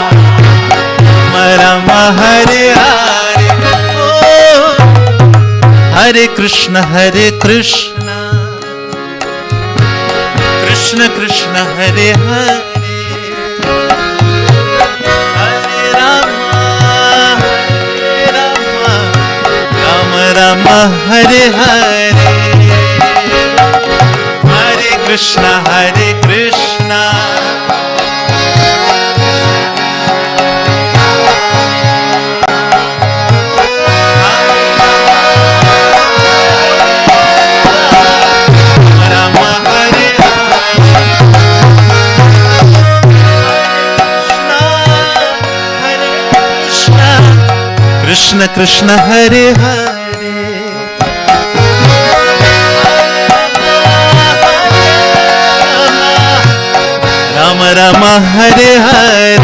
Rama Hare Hare. Oh, Hare Krishna, Hare Krishna, Krishna Krishna, Hare Hare, Hare Rama, Rama Rama, Hare Hare. Hare Krishna, Hare Krishna, Krishna Krishna, Hare Hare, Rama Rama, Hare Hare.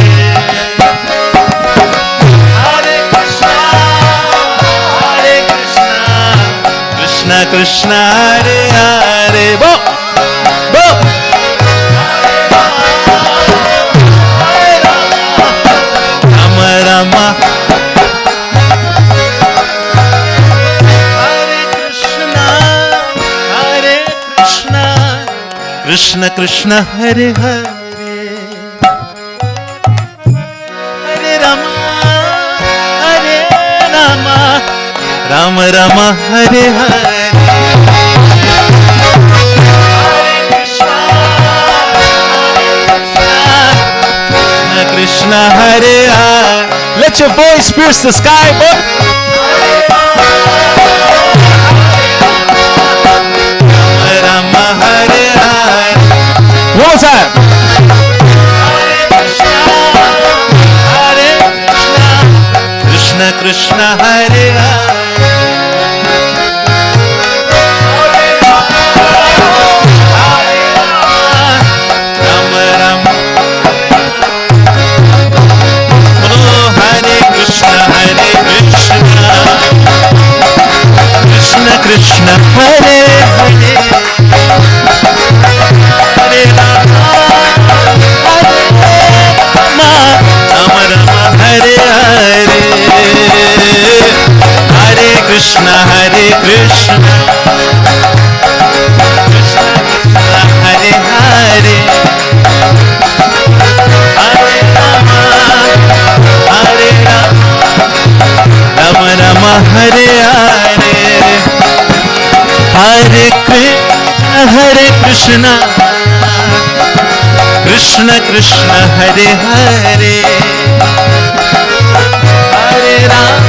Hare Krishna, Krishna Krishna, Hare Hare. Bo, bo. Rama Rama. Krishna Krishna, Hare Hare, Hare Rama, Hare Rama, Rama Rama, Hare Hare. Hare Krishna, Krishna Krishna, Hare Hare. Let your voice pierce the sky, boy. Rama Rama, Hare Hare. One more time. Hare Krishna, Hare Rama. Krishna, Hare Hare, Hare Rama, Hare Rama, Rama Rama, Hare Hare, Hare Krishna, Hare Krishna, Krishna Krishna, Hare Hare, Hare Rama, Hare Rama, Rama Rama, Hare Hare. Hare Krishna, Hare Krishna, Krishna Krishna, Hare Hare, Hare Rama,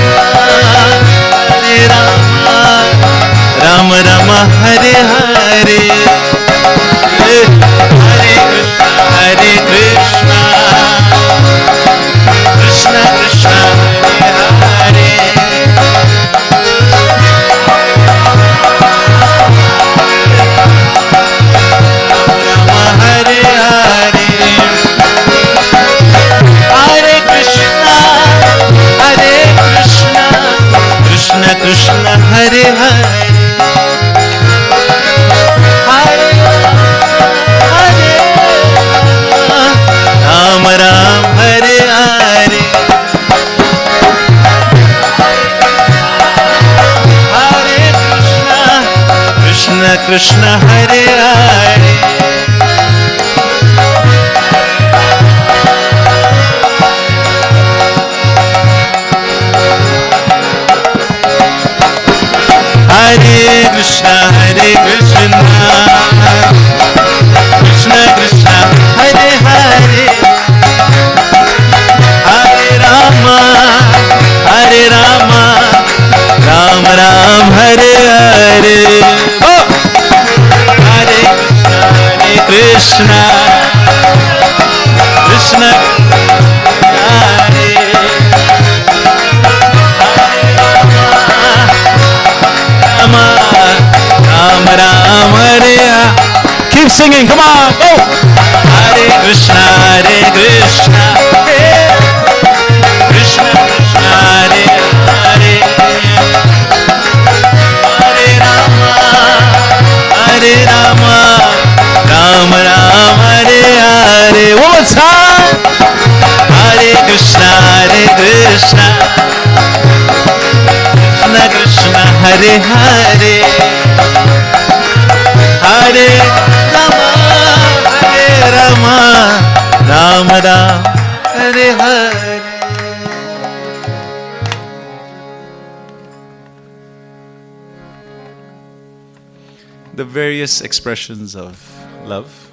Hare Rama, Rama Rama, Hare Hare, Hare Krishna, Hare Krishna, Krishna Krishna, Hare Hare. Krishna Krishna, Hare Hare, Hare Hare, Rama Rama, Hare Hare, Hare Krishna, Krishna Krishna, Hare Hare. Hare Krishna, Hare Krishna, Krishna Krishna, Hare Hare, Hare Rama, Hare Rama, Rama Rama, Hare Hare. Oh! Hare Krishna, Krishna Hare, Rama Rama, Hare. Keep singing, come on, go! Hare Krishna, Hare Krishna, Krishna Krishna, Hare Hare, Hare Rama, Hare Rama, Rama Rama, Hare Hare. One more time! Hare Krishna, Hare Krishna, Krishna Krishna, Hare Hare, Hare Rama, Hare Rama, Rama Rama, Hare Hare. The various expressions of love.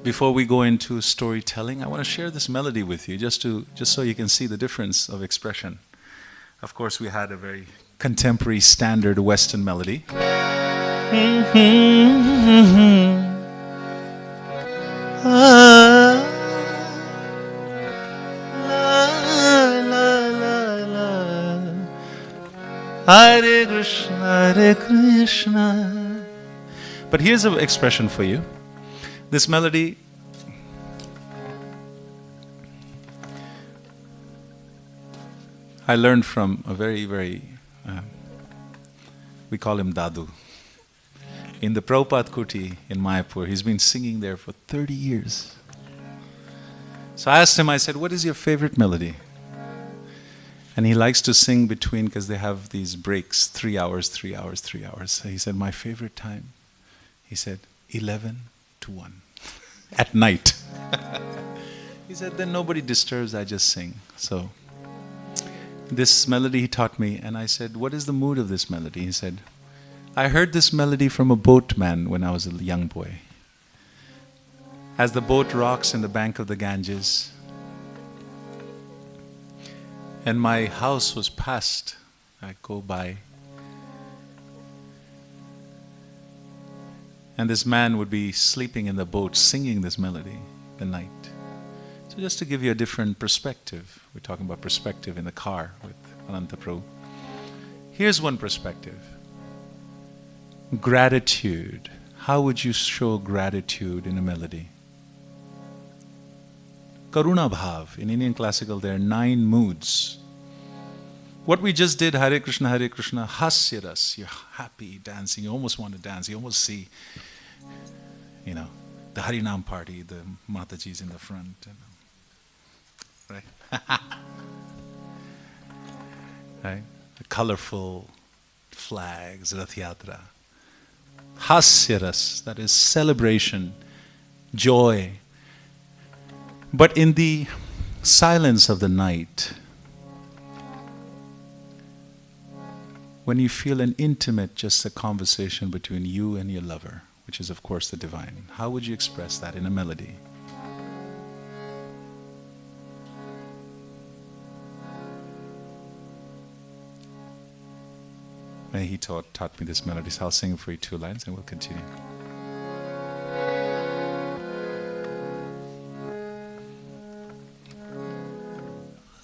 Before we go into storytelling, I want to share this melody with you, just so you can see the difference of expression. Of course, we had a very contemporary, standard Western melody. Hare Krishna, Hare Krishna. But here's an expression for you. This melody, I learned from a very, we call him Dadu. In the Prabhupada Kuti in Mayapur, he's been singing there for 30 years. So I asked him, I said, what is your favorite melody? And he likes to sing between, because they have these breaks, 3 hours, 3 hours, 3 hours. So he said, my favorite time, he said, 11 to 1 at night. He said, then nobody disturbs, I just sing. So this melody he taught me, and I said, what is the mood of this melody? He said, I heard this melody from a boatman when I was a young boy. As the boat rocks in the bank of the Ganges, and my house was past, I go by, and this man would be sleeping in the boat singing this melody at night. So just to give you a different perspective, we're talking about perspective in the car with Ananta Prabhu. Here's one perspective. Gratitude. How would you show gratitude in a melody? Karuna Bhav. In Indian classical, there are 9 moods. What we just did, Hare Krishna, Hare Krishna, hasya ras. You're happy, dancing. You almost want to dance. You almost see, the Harinam party, the Mataji's in the front. Right? Right? The colorful flags, Rath Yatra. Hasya ras, that is celebration, joy. But in the silence of the night, when you feel an intimate, just a conversation between you and your lover, which is of course the divine, how would you express that in a melody? May he taught me this melody, so I'll sing for you 2 lines and we'll continue.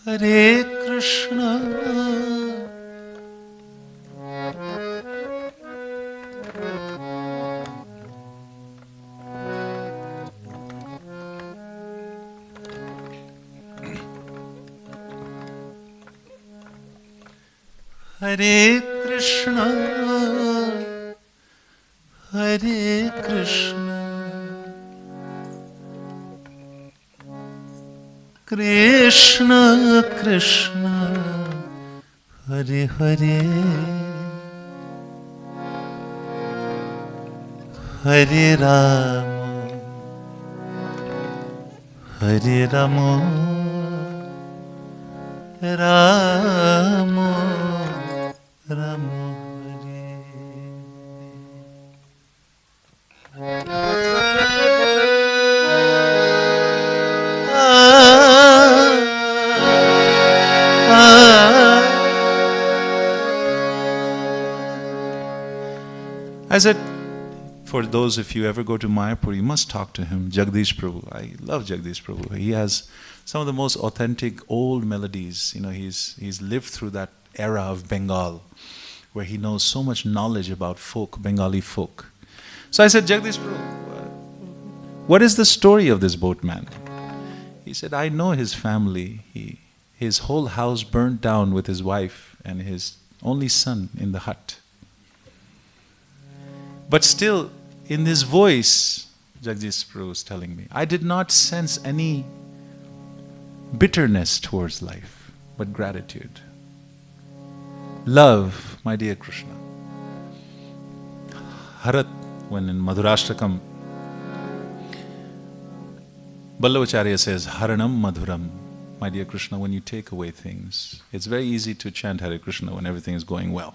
Hare Krishna, Hare Krishna, Hare Krishna, Krishna Krishna, Hare Hare, Hare Rama, Hare Rama, Rama Rama Hare. I said, for those of you who ever go to Mayapur, you must talk to him, Jagdish Prabhu. I love Jagdish Prabhu. He has some of the most authentic old melodies. He's lived through that era of Bengal, where he knows so much knowledge about folk, Bengali folk. So I said, Jagdish Prabhu, what is the story of this boatman? He said, I know his family. His whole house burnt down with his wife and his only son in the hut. But still, in his voice, Jagdish Prabhu was telling me, I did not sense any bitterness towards life, but gratitude. Love, my dear Krishna. Harat, when in Madhurashtakam, Ballavacharya says, Haranam Madhuram. My dear Krishna, when you take away things, it's very easy to chant Hare Krishna when everything is going well.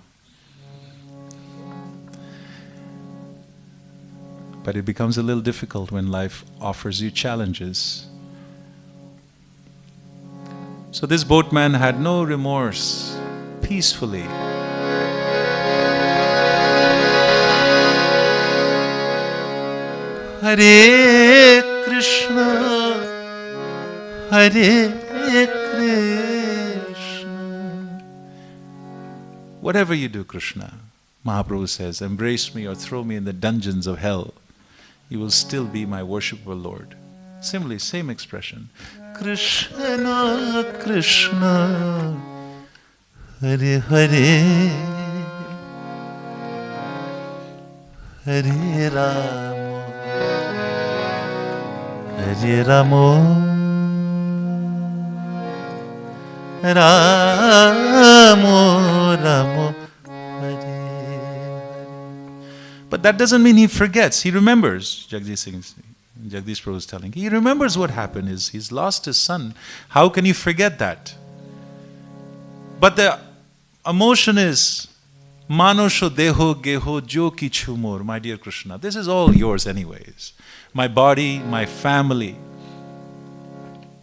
But it becomes a little difficult when life offers you challenges. So this boatman had no remorse, peacefully. Hare Krishna, Hare Krishna. Whatever you do, Krishna, Mahaprabhu says, embrace me or throw me in the dungeons of hell, you will still be my worshipful Lord. Similarly, same expression. Krishna, Krishna, Hare Hare, Hare Rama, Hare Rama, Rama Rama, Hare. But that doesn't mean he forgets. He remembers. Jagdish Prabhu is telling. He remembers what happened. He's lost his son. How can you forget that? But the emotion is, Manosho deho geho jo kichu mor, my dear Krishna. This is all yours anyways. My body, my family.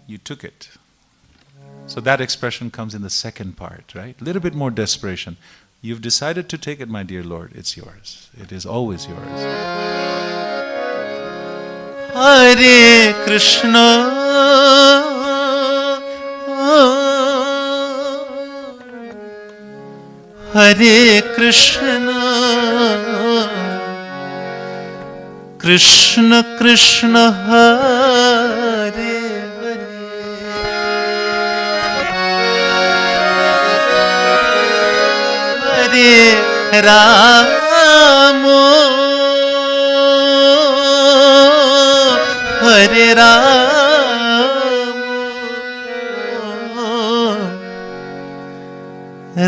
You took it. So that expression comes in the second part, right? A little bit more desperation. You've decided to take it, my dear Lord. It's yours. It is always yours. Hare Krishna, Hare Krishna, Krishna Krishna Hare Hare-rama, Hare-rama,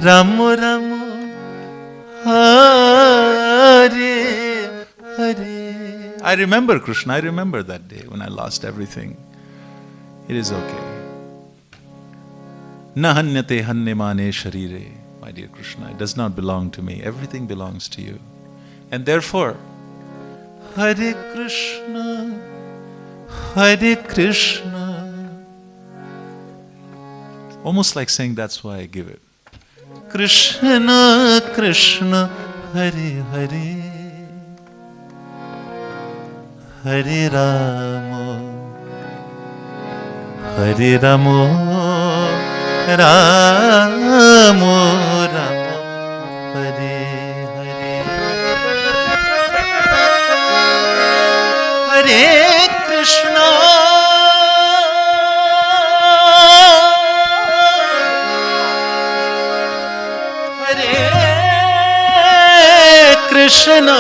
Rama Rama, Hare Hare. I remember Krishna, I remember that day when I lost everything. It is okay. Na hanyate hanyamane sharire. My dear Krishna, it does not belong to me. Everything belongs to you. And therefore, Hare Krishna, Hare Krishna. Almost like saying that's why I give it. Krishna, Krishna, Hare Hare. Hare Rama, Hare Rama, Rama Rama, Hare Hare. Hare Krishna, Hare Krishna.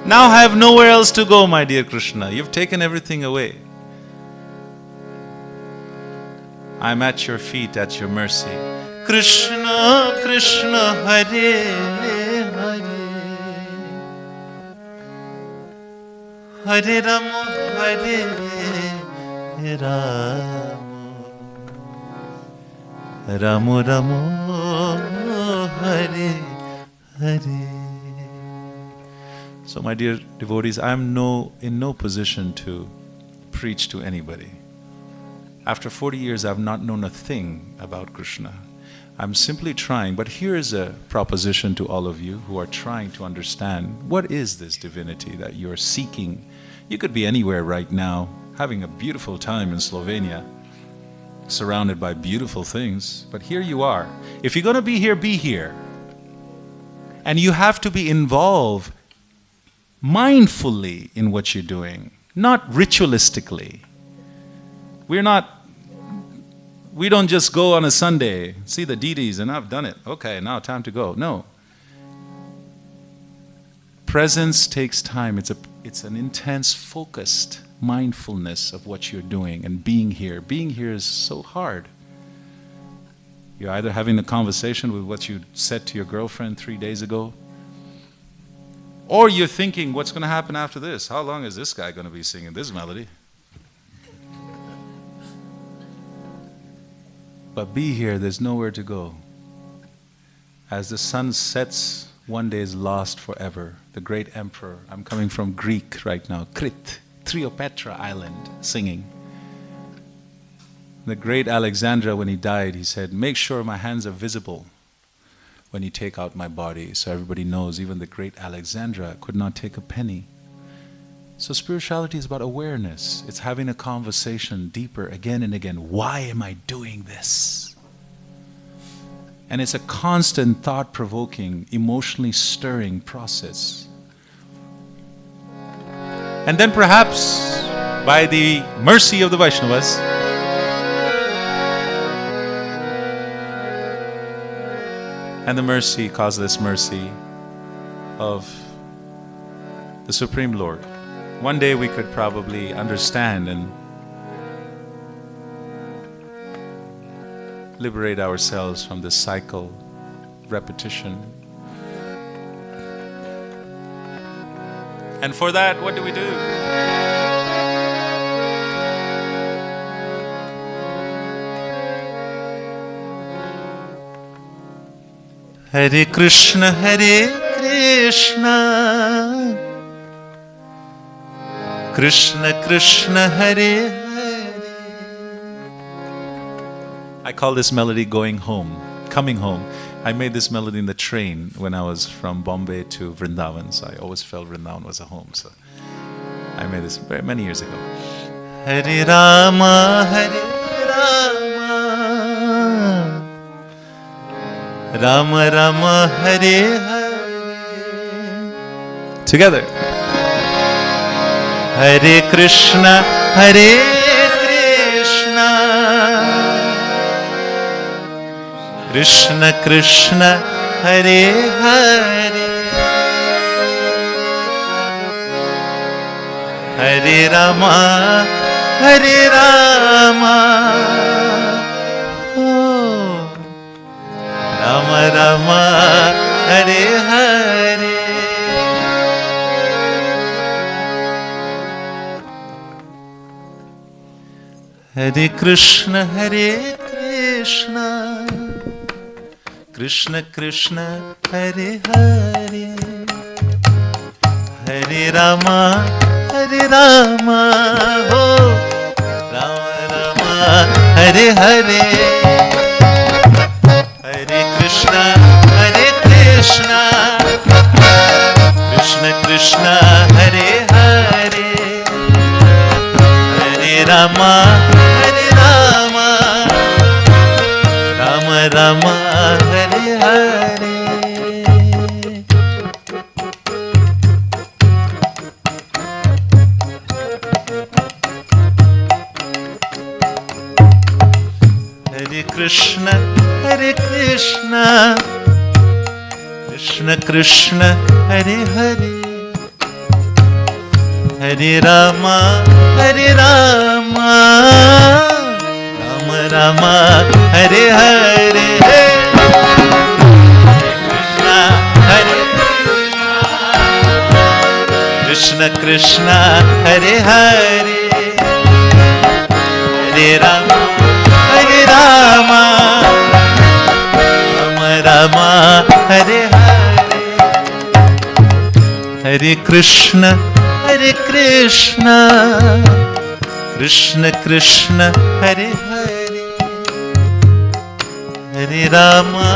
Now I have nowhere else to go, my dear Krishna. You've taken everything away. I'm at your feet, at your mercy. Krishna, Krishna, Hare Hare. Hare Rama, Hare Rama. Rama Rama, Hare Hare. So my dear devotees, I'm in no position to preach to anybody. After 40 years, I've not known a thing about Krishna. I'm simply trying, but here is a proposition to all of you who are trying to understand what is this divinity that you're seeking. You could be anywhere right now, having a beautiful time in Slovenia, surrounded by beautiful things, but here you are. If you're going to be here, be here. And you have to be involved mindfully in what you're doing, not ritualistically. We don't just go on a Sunday, see the deities, and I've done it. Okay, now time to go. No. Presence takes time. It's an intense, focused mindfulness of what you're doing and being here. Being here is so hard. You're either having a conversation with what you said to your girlfriend 3 days ago, or you're thinking, what's going to happen after this? How long is this guy going to be singing this melody? But be here, there's nowhere to go. As the sun sets, one day is lost forever. The great emperor, I'm coming from Greek right now, Crete, Cleopatra Island, singing. The great Alexandra, when he died, he said, make sure my hands are visible when you take out my body, so everybody knows even the great Alexandra could not take a penny. So spirituality is about awareness. It's having a conversation deeper again and again. Why am I doing this? And it's a constant thought-provoking, emotionally stirring process. And then perhaps, by the mercy of the Vaishnavas, and the mercy, causeless mercy of the Supreme Lord, one day we could probably understand and liberate ourselves from this cycle, repetition. And for that, what do we do? Hare Krishna, Hare Krishna, Krishna Krishna, Hare Hare. I call this melody going home, coming home. I made this melody in the train when I was from Bombay to Vrindavan, so I always felt Vrindavan was a home. So I made this many years ago. Hare Rama, Hare Rama, Rama Rama Hare Hare. Together. Hare Krishna, Hare Krishna, Krishna Krishna, Hare Hare, Hare Rama, Hare Rama, oh, Rama Rama, Hare Hare. Hare Krishna, Hare Krishna, Krishna Krishna, Hare Hare, Hare Rama, Hare Rama, oh, Rama Rama, Hare Hare, Hare Krishna, Hare Krishna, Krishna Krishna, Hare Hare, Hare Rama, Hare Rama, Rama Rama, Hare Hare. Hare Krishna, Hare Krishna, Krishna Krishna, Hare Hare, Hare Rama, Hare Rama, Rama Rama, Hare Hare, Hare Krishna, Krishna, Hare Hare, Hare Rama, Hare Rama, Rama Rama, Hare Hare, Hare Krishna, Hare Krishna, Krishna Krishna, Hare Hare, Hare Rama,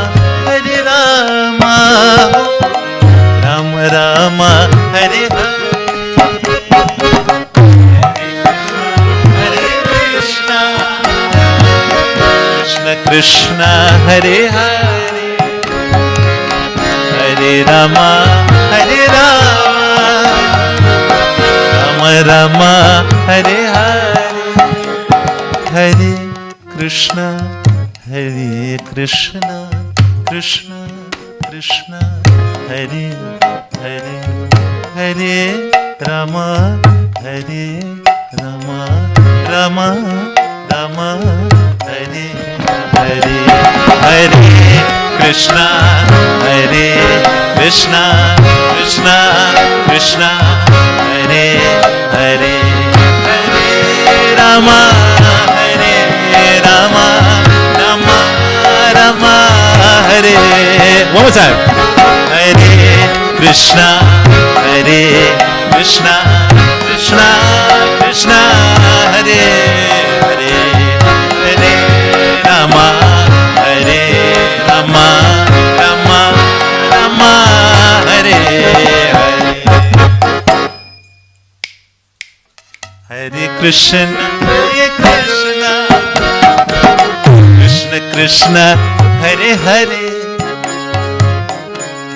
Hare Rama, Rama Rama, Hare Hare, Hare Krishna, Krishna Krishna, Hare Hare, Hare Rama, Hare Rama, Rama Rama, Hare Hare, Hare Krishna, Hare Krishna, Krishna Krishna, Hare Hare, Hare Rama, Hare Rama, Rama Rama, Hare Hare, Hare Krishna, Hare Krishna, Krishna Krishna, Hare Hare, Hare Rama, Hare Rama, Rama Rama, Hare. One more time. Hare Krishna, Hare Krishna, Krishna Krishna, Hare Hare, Hare Rama, Hare Rama, Rama Rama, Hare Hare. Hare Krishna, Hare Krishna, Krishna Krishna, Hare Hare,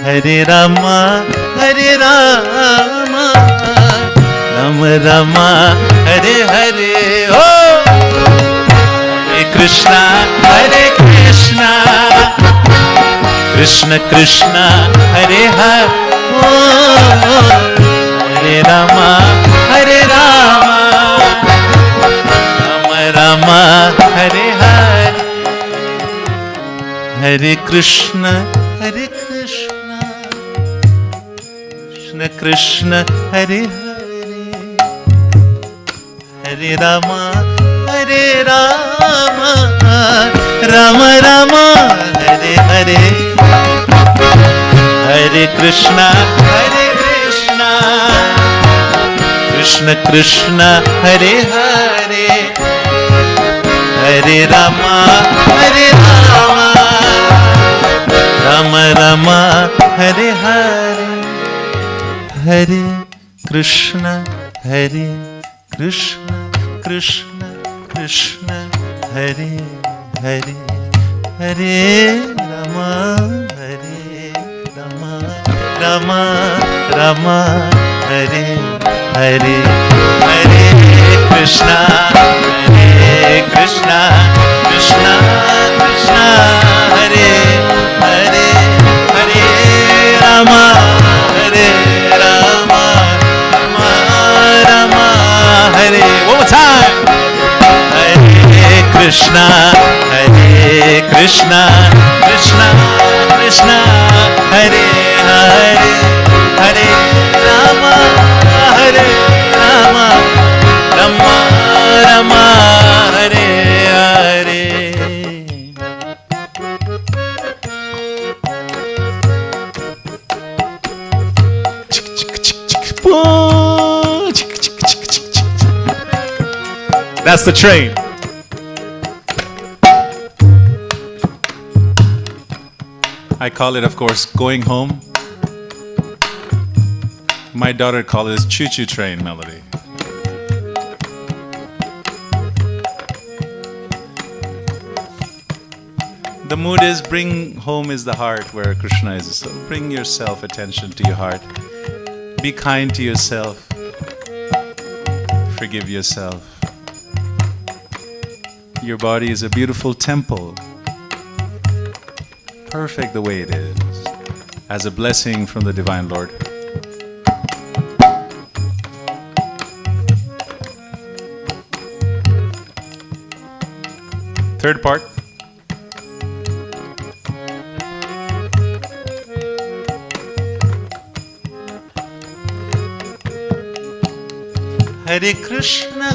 Hare Rama, Hare Rama, Rama Rama, Hare Hare, oh, Hare Krishna, Hare Krishna, Krishna Krishna, Hare Hare, oh, Hare Rama, Hare Rama, Rama Rama, Hare Hare, Hare Krishna, Hare Krishna, Krishna Krishna, Hare Hare, Hare Rama, Hare Rama, Rama Rama, Hare Hare, Hare Krishna, Hare Krishna, Krishna Krishna, Hare Hare, Hare Rama, Hare Rama, Rama Rama, Hare Hare, Hare Krishna, Hare Krishna, Krishna Krishna, Hare Hare, Hare Rama Rama Hare Hare Hare Krishna Krishna Krishna Krishna Hare Hare Hare Rama Hare Rama Rama Rama Hare. One more time. Hare Krishna Krishna Krishna Krishna Hare Hare Hare Rama Hare Rama Rama Rama Hare Hare. That's the train. I call it, of course, going home. My daughter calls it choo-choo train melody. The mood is bring home is the heart where Krishna is. So bring your self-attention to your heart. Be kind to yourself. Forgive yourself. Your body is a beautiful temple. Perfect the way it is. As a blessing from the Divine Lord. Third part. Hare Krishna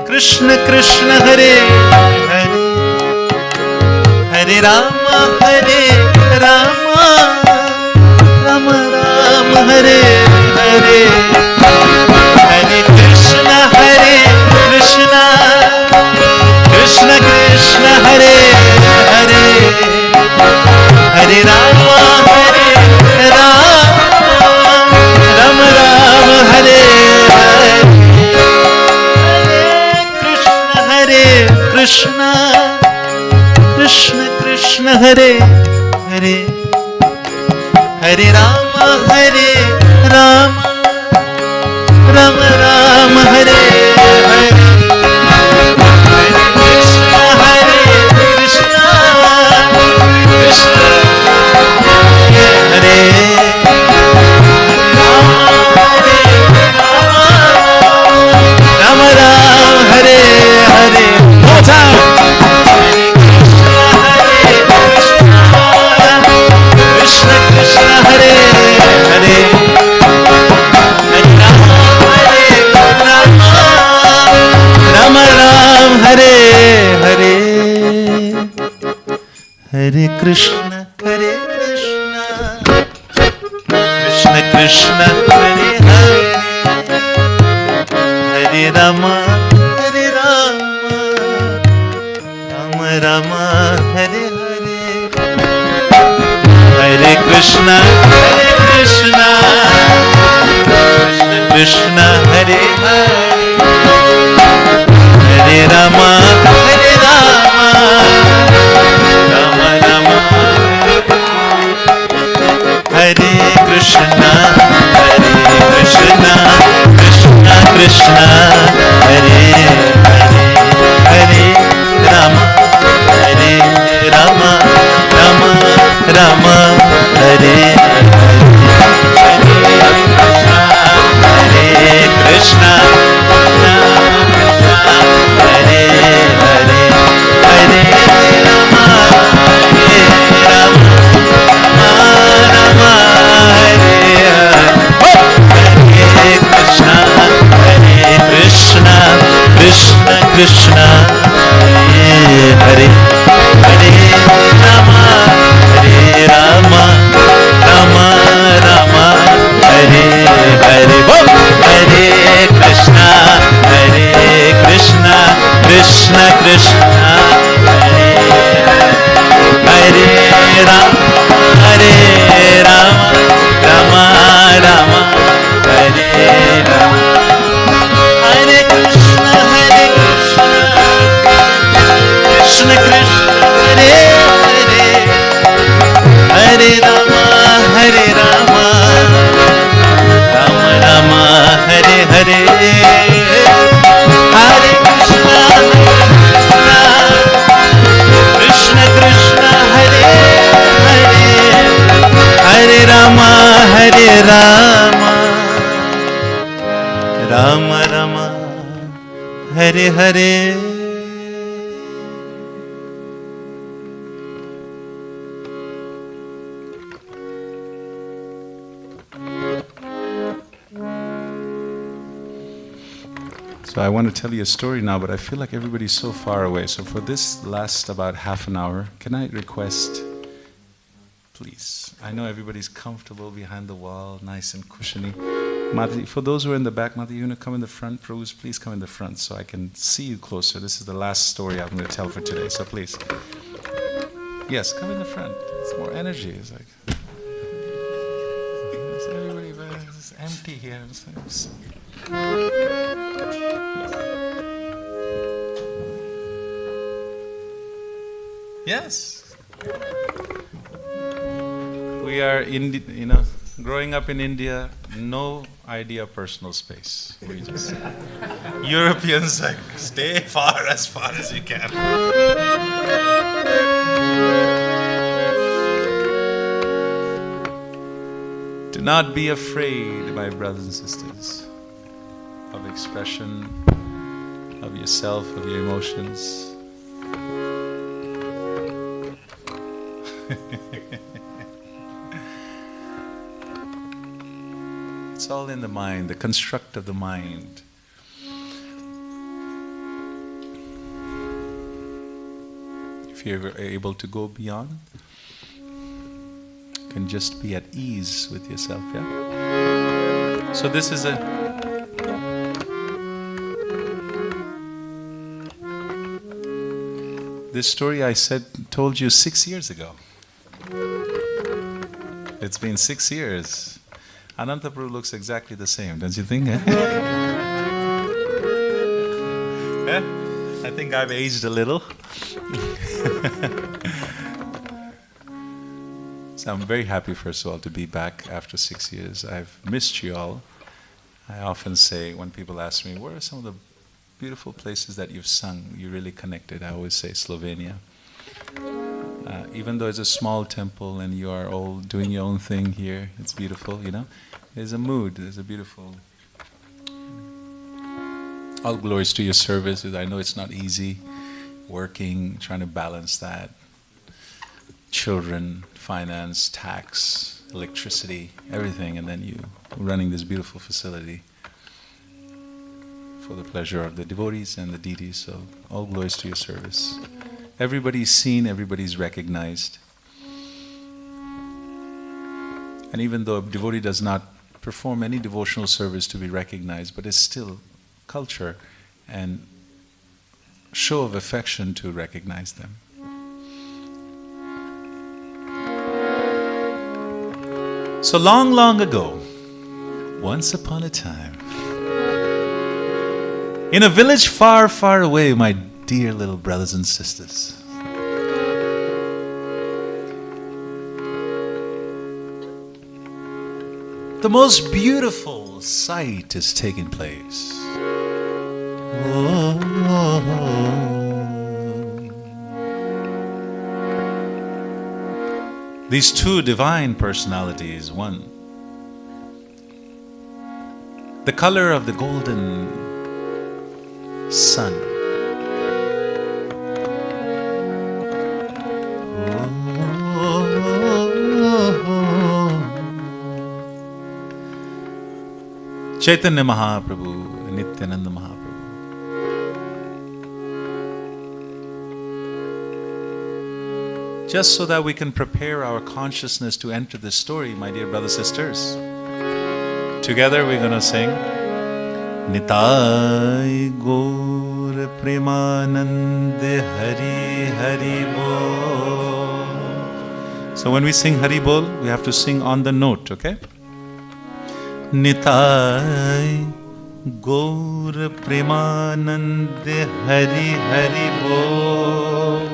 Krishna Krishna Hare Hare Hare Rama Rama Rama Hare Hare Hare Krishna Krishna Krishna Krishna Hare Hare Hare Rama Rama Rama Hare Hare Krishna Krishna Krishna Hare Hare Hare Rama Rama Rama Rama Hare Hare Hare Krishna Krishna Krishna Hare Rama Rama Hare Hare. One time. Krishna Krishna Hare Hare Hare Rama Rama Rama Hare Hare Hare Krishna Krishna Krishna Hare Hare Hare Rama Rama Rama Hare Hare Hare Krishna Krishna Krishna Hare Hare Hare Rama Rama Rama Hare Krishna Krishna Krishna Hare Hare Hare Rama Rama Rama Hare Hare Krishna Hare Hare Hare Rama Rama Hare Hare Krishna Krishna Hare Hare Hare Rama Rama Rama Hare Hare Hare Krishna Krishna Krishna Hare Hare Rama Rama Rama Hare Rama Hare Krishna Krishna Rama Rama, Hare Hare. So I want to tell you a story now, but I feel like everybody's so far away. So for this last about half an hour, can I request, please, I know everybody's comfortable behind the wall, nice and cushiony. Mati, for those who are in the back, Mati, you want to come in the front? Prabhus, please come in the front so I can see you closer. This is the last story I'm going to tell for today, so please. Yes, come in the front. It's more energy. It's like, it's everybody, it's empty here. Yes. We are, growing up in India, no idea of personal space. We just, Europeans like, stay as far as you can. Do not be afraid, my brothers and sisters, of expression, of yourself, of your emotions. It's all in the mind, the construct of the mind. If you're able to go beyond, you can just be at ease with yourself, yeah? So this is this story I told you 6 years ago. It's been 6 years. Anantaprabhu looks exactly the same, don't you think? Eh? I think I've aged a little. So I'm very happy, first of all, to be back after 6 years. I've missed you all. I often say, when people ask me, where are some of the beautiful places that you've sung, you really connected, I always say Slovenia. Even though it's a small temple and you are all doing your own thing here, it's beautiful, There's a mood, there's a beautiful... All glories to your service. I know it's not easy, working, trying to balance that. Children, finance, tax, electricity, everything, and then you running this beautiful facility for the pleasure of the devotees and the deities, so all glories to your service. Everybody's seen, everybody's recognized. And even though a devotee does not perform any devotional service to be recognized, but it's still culture and show of affection to recognize them. So long, long ago, once upon a time, in a village far, far away, my dear little brothers and sisters, the most beautiful sight is taking place. These two divine personalities, one, the color of the golden sun, Chaitanya Mahaprabhu, Nityananda Mahaprabhu. Just so that we can prepare our consciousness to enter this story, my dear brothers and sisters. Together we're going to sing Nitai Gaur Premanande Hari Hari Bol. So when we sing Hari Bol, we have to sing on the note, okay? Nitai Gaur Premanande Hari Hari Bol.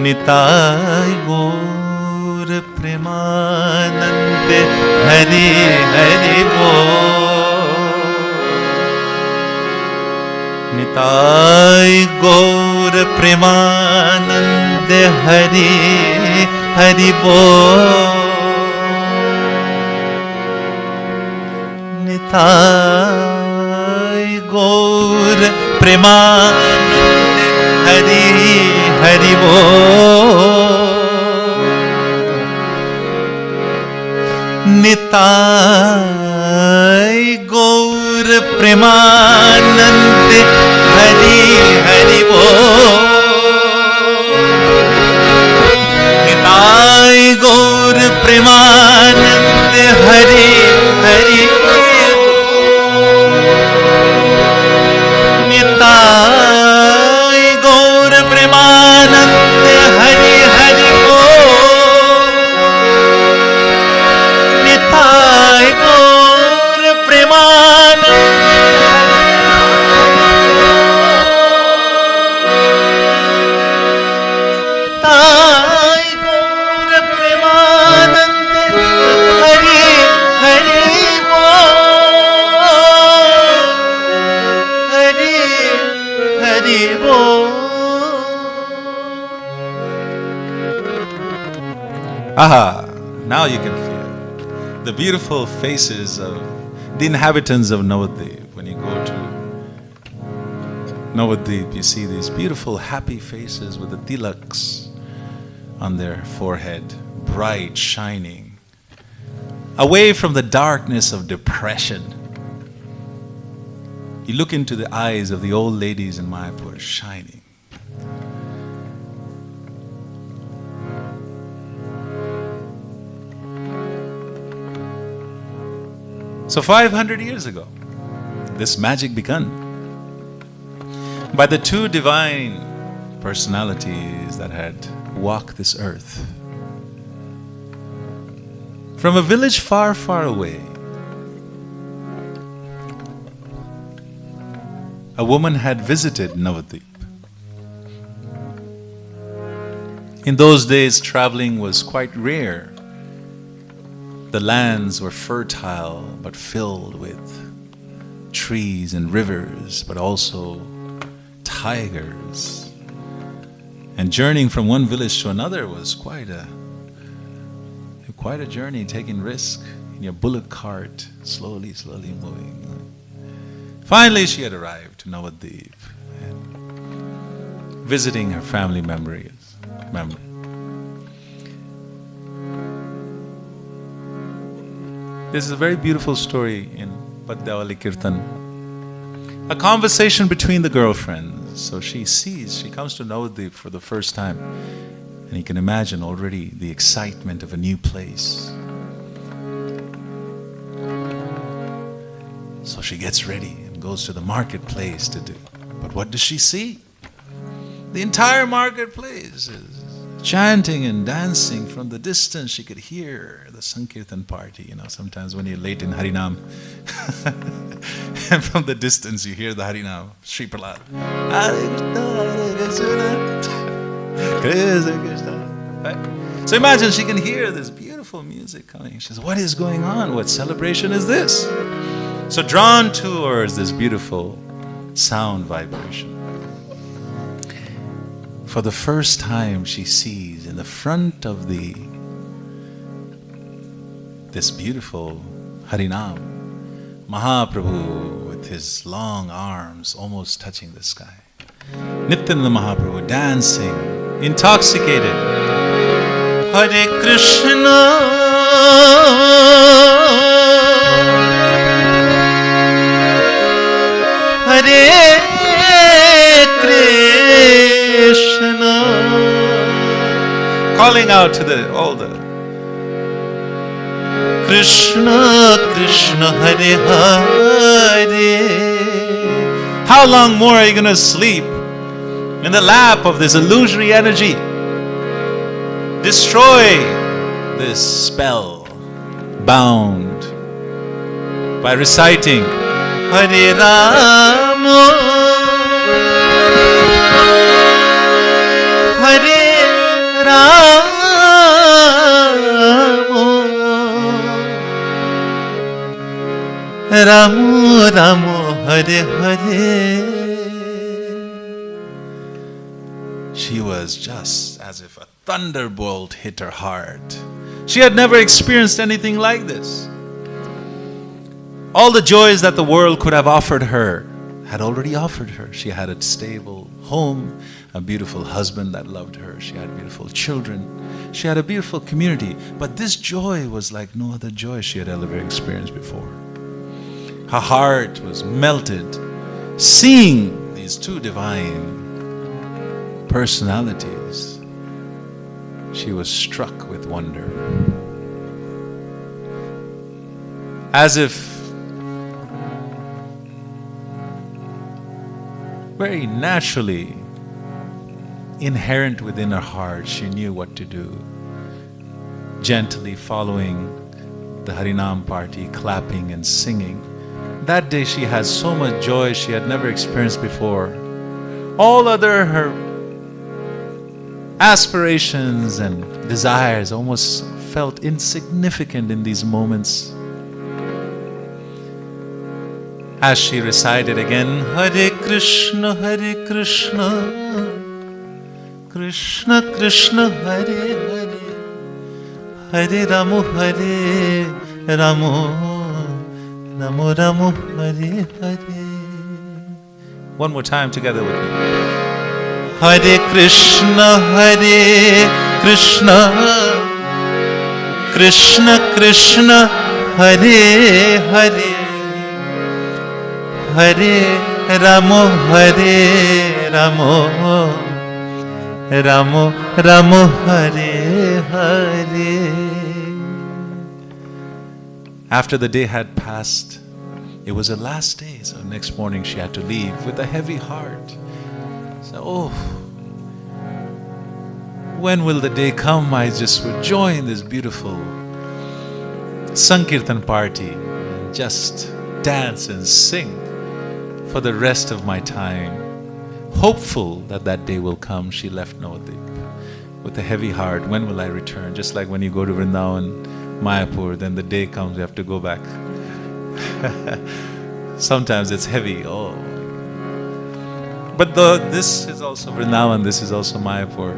Nitai Gaur Premanande Hari Hari Bol. Nitai Gaur Premanande Hari Hari Bol. Nitai Gaur Premanande Hari Hari Nitai Gaur Premanande Hari Hari Nitai Gaur Premanande Hari Hari Nitai Gaur Premanande Hari Hari Nitai Gaur Premanande Aha, now you can feel the beautiful faces of the inhabitants of Navadvip. When you go to Navadvip, you see these beautiful happy faces with the tilaks on their forehead, bright, shining, away from the darkness of depression. You look into the eyes of the old ladies in Mayapur, shining. So 500 years ago, this magic begun by the two divine personalities that had walked this earth. From a village far, far away, a woman had visited Navadvip. In those days, traveling was quite rare. The lands were fertile but filled with trees and rivers, but also tigers. And journeying from one village to another was quite a journey, taking risk in your bullock cart, slowly moving. Finally, she had arrived to Navadvip, and visiting her family members. This is a very beautiful story in live-kirtan. A conversation between the girlfriends. So she comes to Navadvip for the first time. And you can imagine already the excitement of a new place. So she gets ready and goes to the marketplace to do. But what does she see? The entire marketplace is chanting and dancing. From the distance she could hear the Sankirtan party. You know, sometimes when you're late in Harinam and from the distance you hear the Harinam, Sri Prahlad. Hare Krishna, Hare Krishna. Right? So imagine she can hear this beautiful music coming. She says, what is going on? What celebration is this? So drawn towards this beautiful sound vibration. For the first time she sees in the front of this beautiful Harinam, Mahaprabhu with his long arms almost touching the sky. Nityananda Mahaprabhu dancing, intoxicated. Hare Krishna, Hare Krishna, calling out to all the Krishna, Krishna, Hare Hare. How long more are you going to sleep in the lap of this illusory energy? Destroy this spell bound by reciting hare-rama, hare-rama, Ramo Ramo Hare Hare. She was just as if a thunderbolt hit her heart. She had never experienced anything like this. All the joys that the world could have offered her had already offered her. She had a stable home, a beautiful husband that loved her. She had beautiful children. She had a beautiful community. But this joy was like no other joy she had ever experienced before. Her heart was melted, seeing these two divine personalities. She was struck with wonder. As if very naturally, inherent within her heart, she knew what to do. Gently following the Harinam party, clapping and singing. That day she had so much joy she had never experienced before. All other her aspirations and desires almost felt insignificant in these moments. As she recited again, Hare Krišna, Hare Krišna, Krishna Krishna, Hare Hare, Hare Rama, Hare Rama, Rama Rama, Hare Hare. One more time together with me. Hare Krišna, Hare Krišna, Krishna Krishna, Hare Hare, Hare Rama, Hare Rama, Rama Rama, Hare Hare. After the day had passed, it was her last day, so next morning she had to leave with a heavy heart. So, when will the day come I just would join this beautiful Sankirtan party, just dance and sing for the rest of my time. Hopeful that that day will come, she left Navadvip with a heavy heart. When will I return? Just like when you go to Vrindavan, Mayapur, then the day comes, you have to go back. Sometimes it's heavy. Oh. But this is also Vrindavan, this is also Mayapur.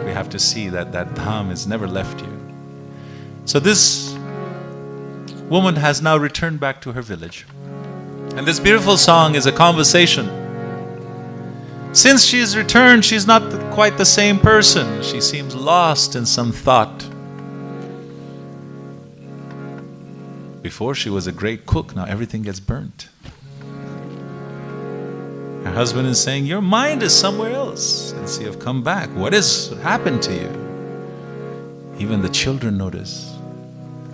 We have to see that that dham has never left you. So this woman has now returned back to her village. And this beautiful song is a conversation. Since she's returned, she's not quite the same person. She seems lost in some thought. Before she was a great cook, now everything gets burnt. Her husband is saying, your mind is somewhere else. Since you have come back, what has happened to you? Even the children notice.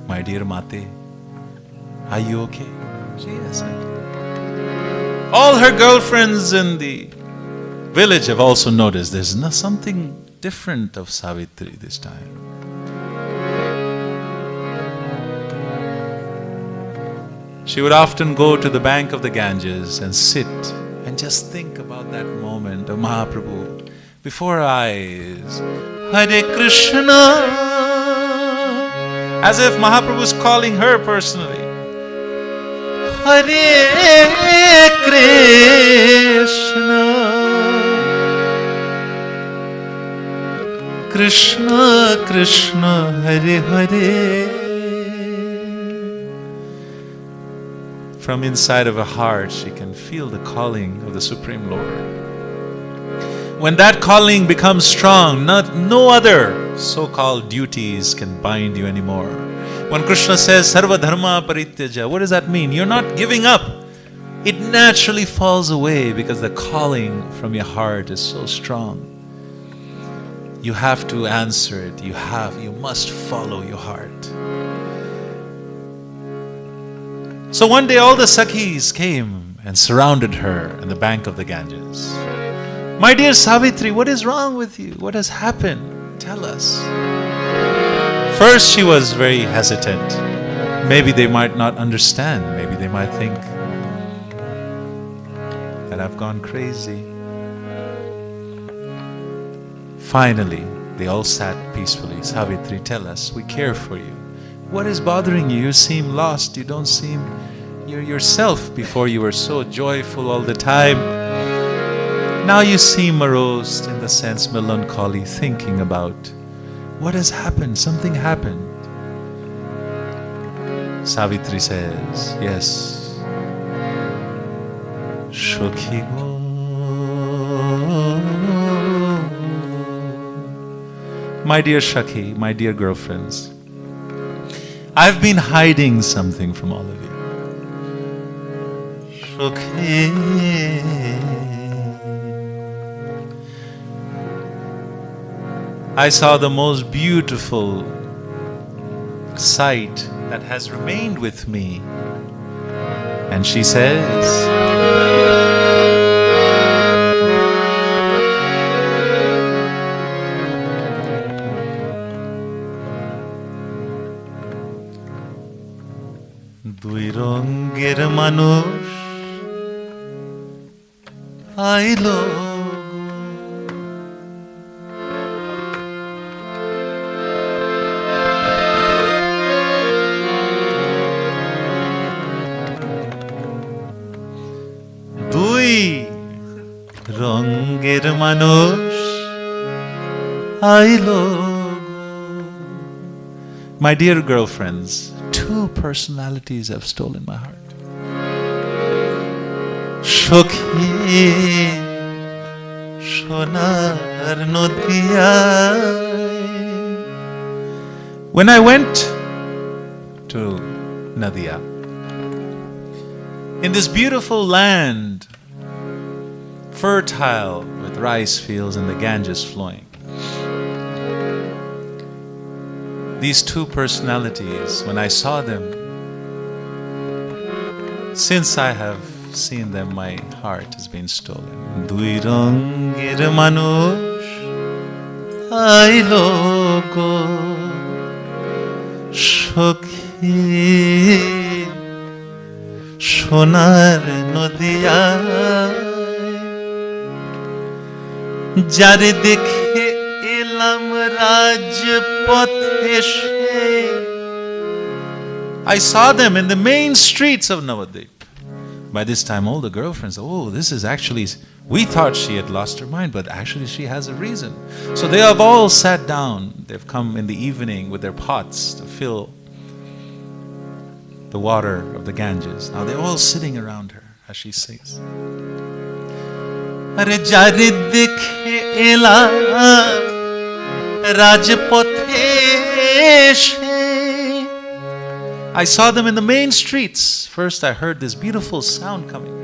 My dear Mate, are you okay? She is. All her girlfriends in the village have also noticed there's something different of Savitri this time. She would often go to the bank of the Ganges and sit and just think about that moment of Mahaprabhu before her eyes. Hare Krishna, as if Mahaprabhu is calling her personally. Hare Krishna, Krishna Krishna, Hare Hare. From inside of her heart, she can feel the calling of the Supreme Lord. When that calling becomes strong, no other so-called duties can bind you anymore. When Krishna says, Sarva Dharma Parityaja, what does that mean? You're not giving up. It naturally falls away because the calling from your heart is so strong. You have to answer it. You must follow your heart. So one day all the Sakhis came and surrounded her in the bank of the Ganges. My dear Savitri, what is wrong with you? What has happened? Tell us. First she was very hesitant. Maybe they might not understand. Maybe they might think that I've gone crazy. Finally, they all sat peacefully. Savitri, tell us, we care for you. What is bothering you? You seem lost. You don't seem you're yourself. Before you were so joyful all the time. Now you seem morose, in the sense melancholy, thinking about what has happened. Something happened. Savitri says, yes. Shokhi go. My dear Shakhi, my dear girlfriends, I've been hiding something from all of you. Shokhi. I saw the most beautiful sight that has remained with me. And she says, দুই রঙের মানুষ আইলো দুই রঙের মানুষ আইলো My dear girlfriends, two personalities have stolen my heart. Shokhi shonar nodiyai. When I went to Nadia, in this beautiful land, fertile with rice fields and the Ganges flowing, these two personalities, when I saw them, since I have seen them, my heart has been stolen. Dui rongir manush ailo go shokhi shonar nodiyai jare dekhe elam rajpothe she. I saw them in the main streets of Navadvip. By this time, all the girlfriends, oh, this is actually, we thought she had lost her mind, but actually she has a reason. So they have all sat down. They've come in the evening with their pots to fill the water of the Ganges. Now they're all sitting around her as she sings. Are jare dekhe ela rajpothe she. I saw them in the main streets. First I heard this beautiful sound coming.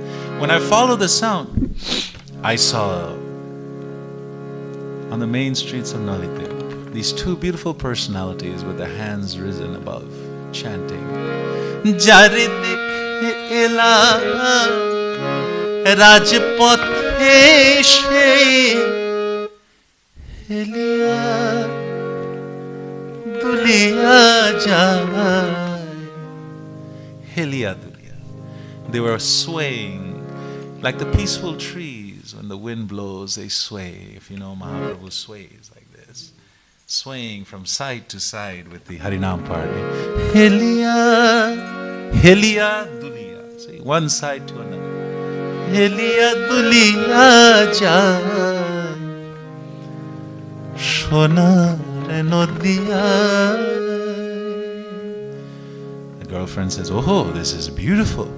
When I followed the sound, I saw on the main streets of Navadvip these two beautiful personalities with their hands risen above, chanting, Jare dekhe ela rajpothe she heliya duliya jai. Heliya duliya. They were swaying like the peaceful trees. When the wind blows, they sway. If you know, Mahaprabhu sways like this, swaying from side to side with the Harinam party. Heliya, heliya duliya. See, one side to another. Heliya duliya jai, shonar nodiya. Girlfriend says, oh, this is beautiful.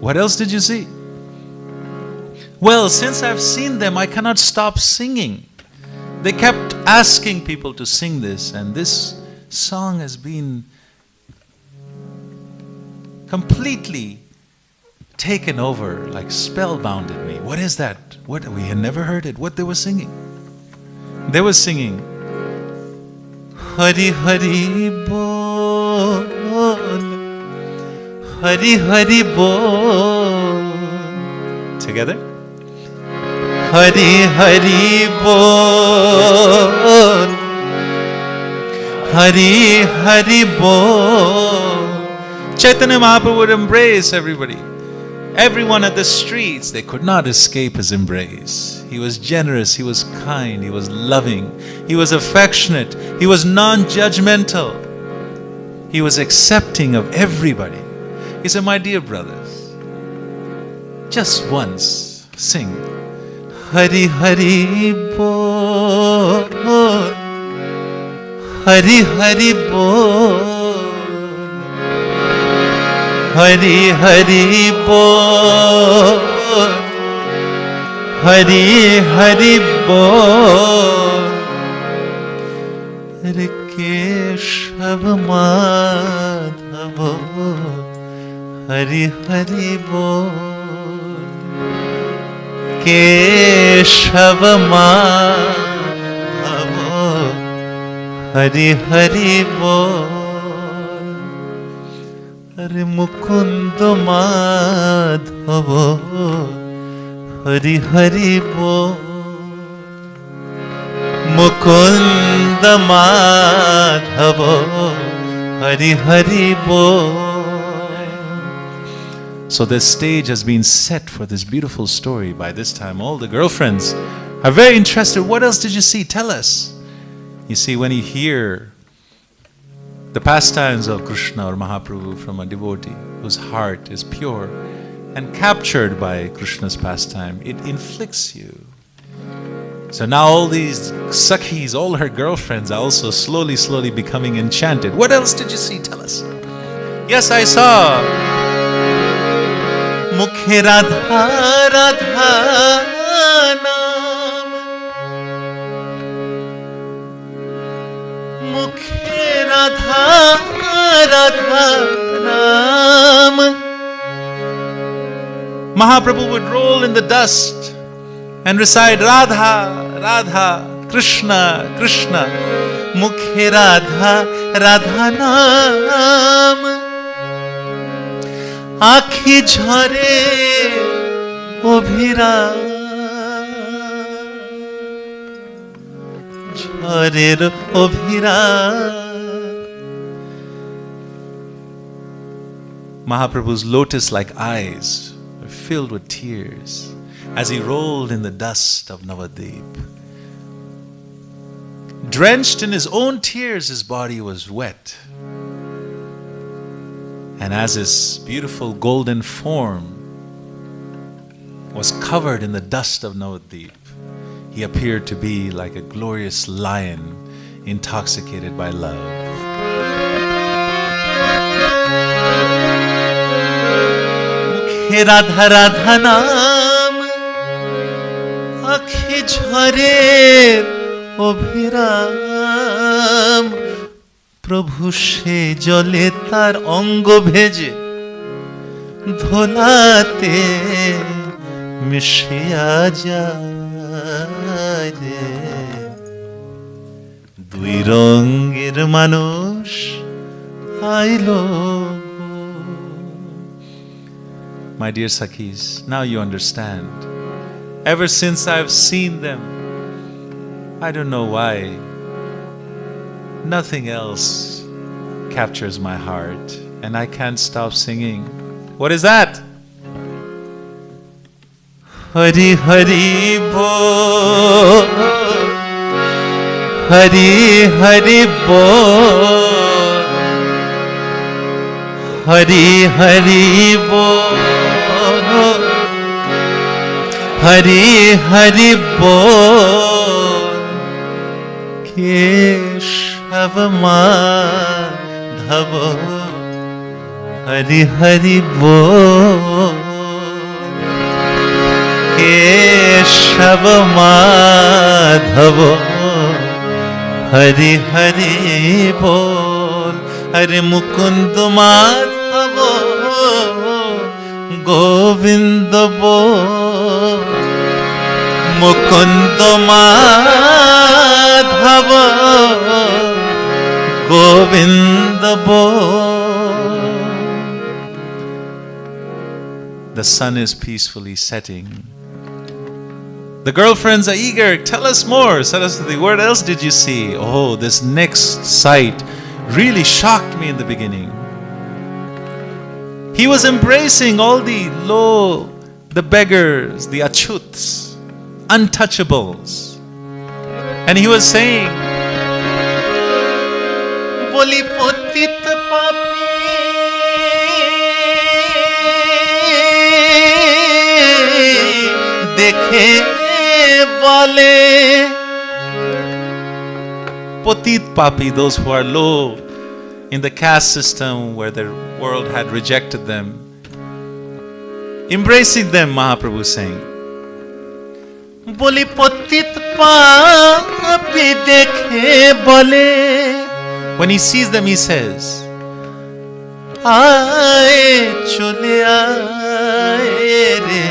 What else did you see? Well, since I've seen them, I cannot stop singing. They kept asking people to sing this, and this song has been completely taken over, like spellbounded me. What is that? What? We had never heard it. What they were singing? They were singing, Hari Hari Bol, Hari Hari Bol. Together? Hari Hari Bol, Hari Hari Bol. Chaitanya Mahaprabhu would embrace everybody. Everyone at the streets, they could not escape his embrace. He was generous, he was kind, he was loving, he was affectionate, he was non-judgmental. He was accepting of everybody. He said, my dear brothers, just once sing Hari Hari Bol, Hari Hari Bol, Hari Hari Bol, Hari Hari Bol, Hare Keshava Madhava, Hari Hari Bol, Keshava Madhava, Hari Hari Bol, Hare Mukunda Madhava, Hari Hari Bol, Mukunda Madhava, Hari Hari Bol. So this stage has been set for this beautiful story. By this time, all the girlfriends are very interested. What else did you see? Tell us. You see, when you hear the pastimes of Krishna or Mahaprabhu from a devotee whose heart is pure and captured by Krishna's pastime, it inflicts you. So now all these Sakhis, all her girlfriends are also slowly becoming enchanted. What else did you see? Tell us. Yes, I saw. Mukhe Radha Radha Naam, Mukhe Radha Radha Naam. Mahaprabhu would roll in the dust and recite Radha Radha Krishna Krishna, Mukhe Radha Radha Naam. आँखी झरे অভিরা ঝড়ের অভিরা Mahaprabhu's lotus-like eyes were filled with tears as he rolled in the dust of Navadvip. Drenched in his own tears, his body was wet. And as his beautiful golden form was covered in the dust of Navadvip, he appeared to be like a glorious lion intoxicated by love. Mukhe Radha Radha Naam, Akhi Jhare Obhiram, প্রভু সে জলে তার অঙ্গ ভেজে ধোলাতে মিশিয়া যায় রে দুই রঙের মানুষ আইলো My dear Sakhis, now you understand. Ever since I've seen them, I don't know why, nothing else captures my heart, and I can't stop singing. What is that? Hari Hari Bol, Hari Hari Bol, Hari Hari Bol, Hari Hari Bol, Keshava Madhava, Hari Hari Bol, Keshava Madhava, Hari Hari Bol, Hare Mukunda Madhava, Govinda Bol, Mukunda Madhava, Govinda Bol. The sun is peacefully setting. The girlfriends are eager. Tell us more, Saraswati. What else did you see? Oh, this next sight really shocked me in the beginning. He was embracing all the low, the beggars, the achuts, untouchables. And he was saying, Boli potit papi, dekhe bole. Potit papi, those who are low in the caste system where the world had rejected them, embracing them, Mahaprabhu saying, Boli patit paapi dekhe bole. When he sees them, he says, Aaye chole aaye re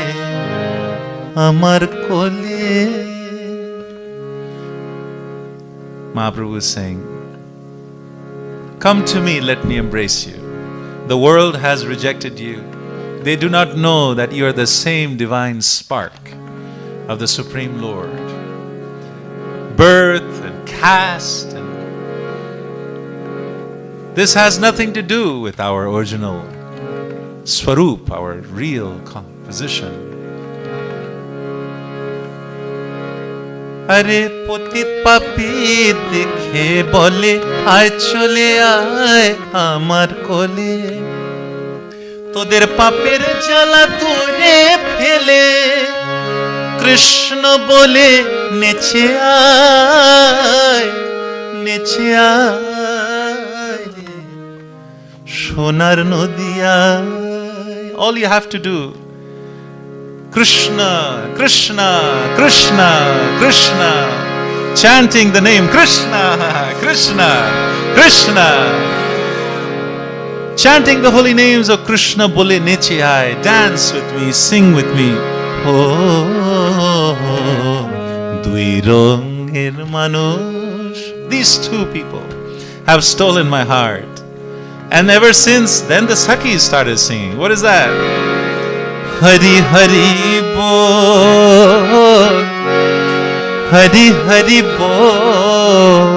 amar kole. Mahaprabhu is saying, come to me, let me embrace you. The world has rejected you. They do not know that you are the same divine spark of the Supreme Lord. Birth and caste, and this has nothing to do with our original swarup, our real composition. Are potit papi dekhe bole, aay chole aay amar kole. Toder papir jala dure phele, Krishna bole neche aay, neche aay, sonar nodi aay. All you have to do, Krishna, Krishna, Krishna, Krishna, chanting the name Krishna, Krishna, Krishna, chanting the holy names of Krishna, bole neche aay, dance with me, sing with me. Oh, dui ronger manush. These two people have stolen my heart. And ever since then the Sakhis started singing. What is that? Hari Hari Bol, Hari Hari Bol,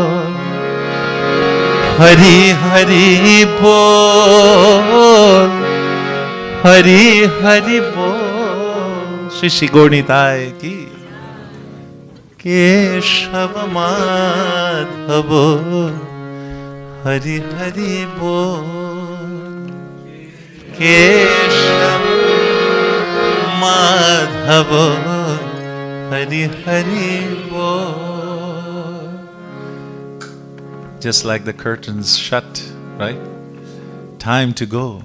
Hari Hari Bol, Hari Hari Bol. Shri Shri Gaurnitai ki Keshava Madhava, Hari Hari Bol, Keshava Madhava, Hari Hari Bol. Just like the curtains shut, right? Time to go.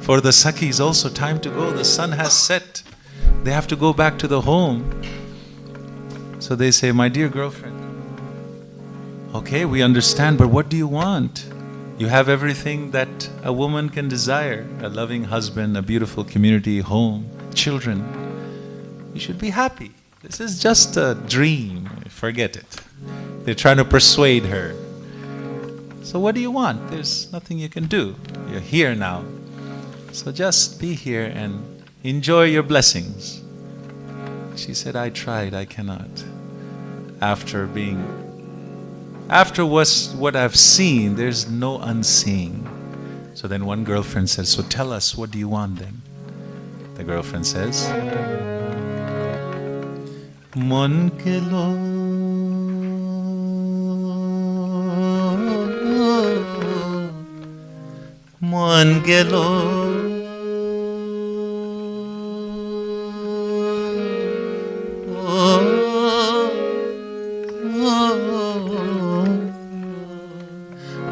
For the Sakhis also time to go. The sun has set. They have to go back to the home. So they say, my dear girlfriend, okay, we understand, but what do you want? You have everything that a woman can desire. A loving husband, a beautiful community, home, children. You should be happy. This is just a dream. Forget it. They're trying to persuade her. So what do you want? There's nothing you can do. You're here now. So just be here and enjoy your blessings. She said, I tried, I cannot. After what I've seen, there's no unseeing. So then one girlfriend says, so tell us, what do you want then? The girlfriend says, Mon kelo, Mon gelo,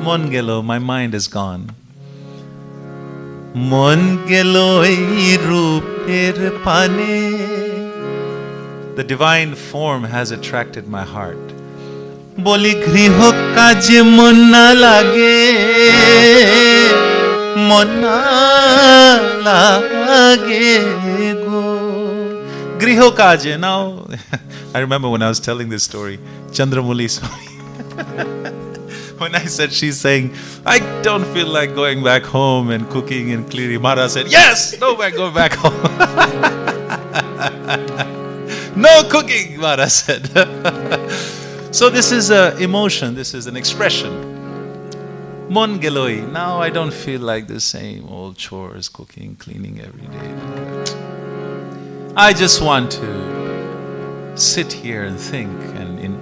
Mon gelo, my mind is gone. Mon gelo ei rooper pane. The divine form has attracted my heart. Boli griho kaje mon na lage, mon na lage go. Griho kaje. Now, I remember when I was telling this story, Chandramuli Swami. When I said, she's saying, I don't feel like going back home and cooking and cleaning. Mara said, yes, no, I go back home. No cooking, Mara said. So this is an emotion, this is an expression. Mon geloi, now I don't feel like the same old chores, cooking, cleaning every day. I just want to sit here and think and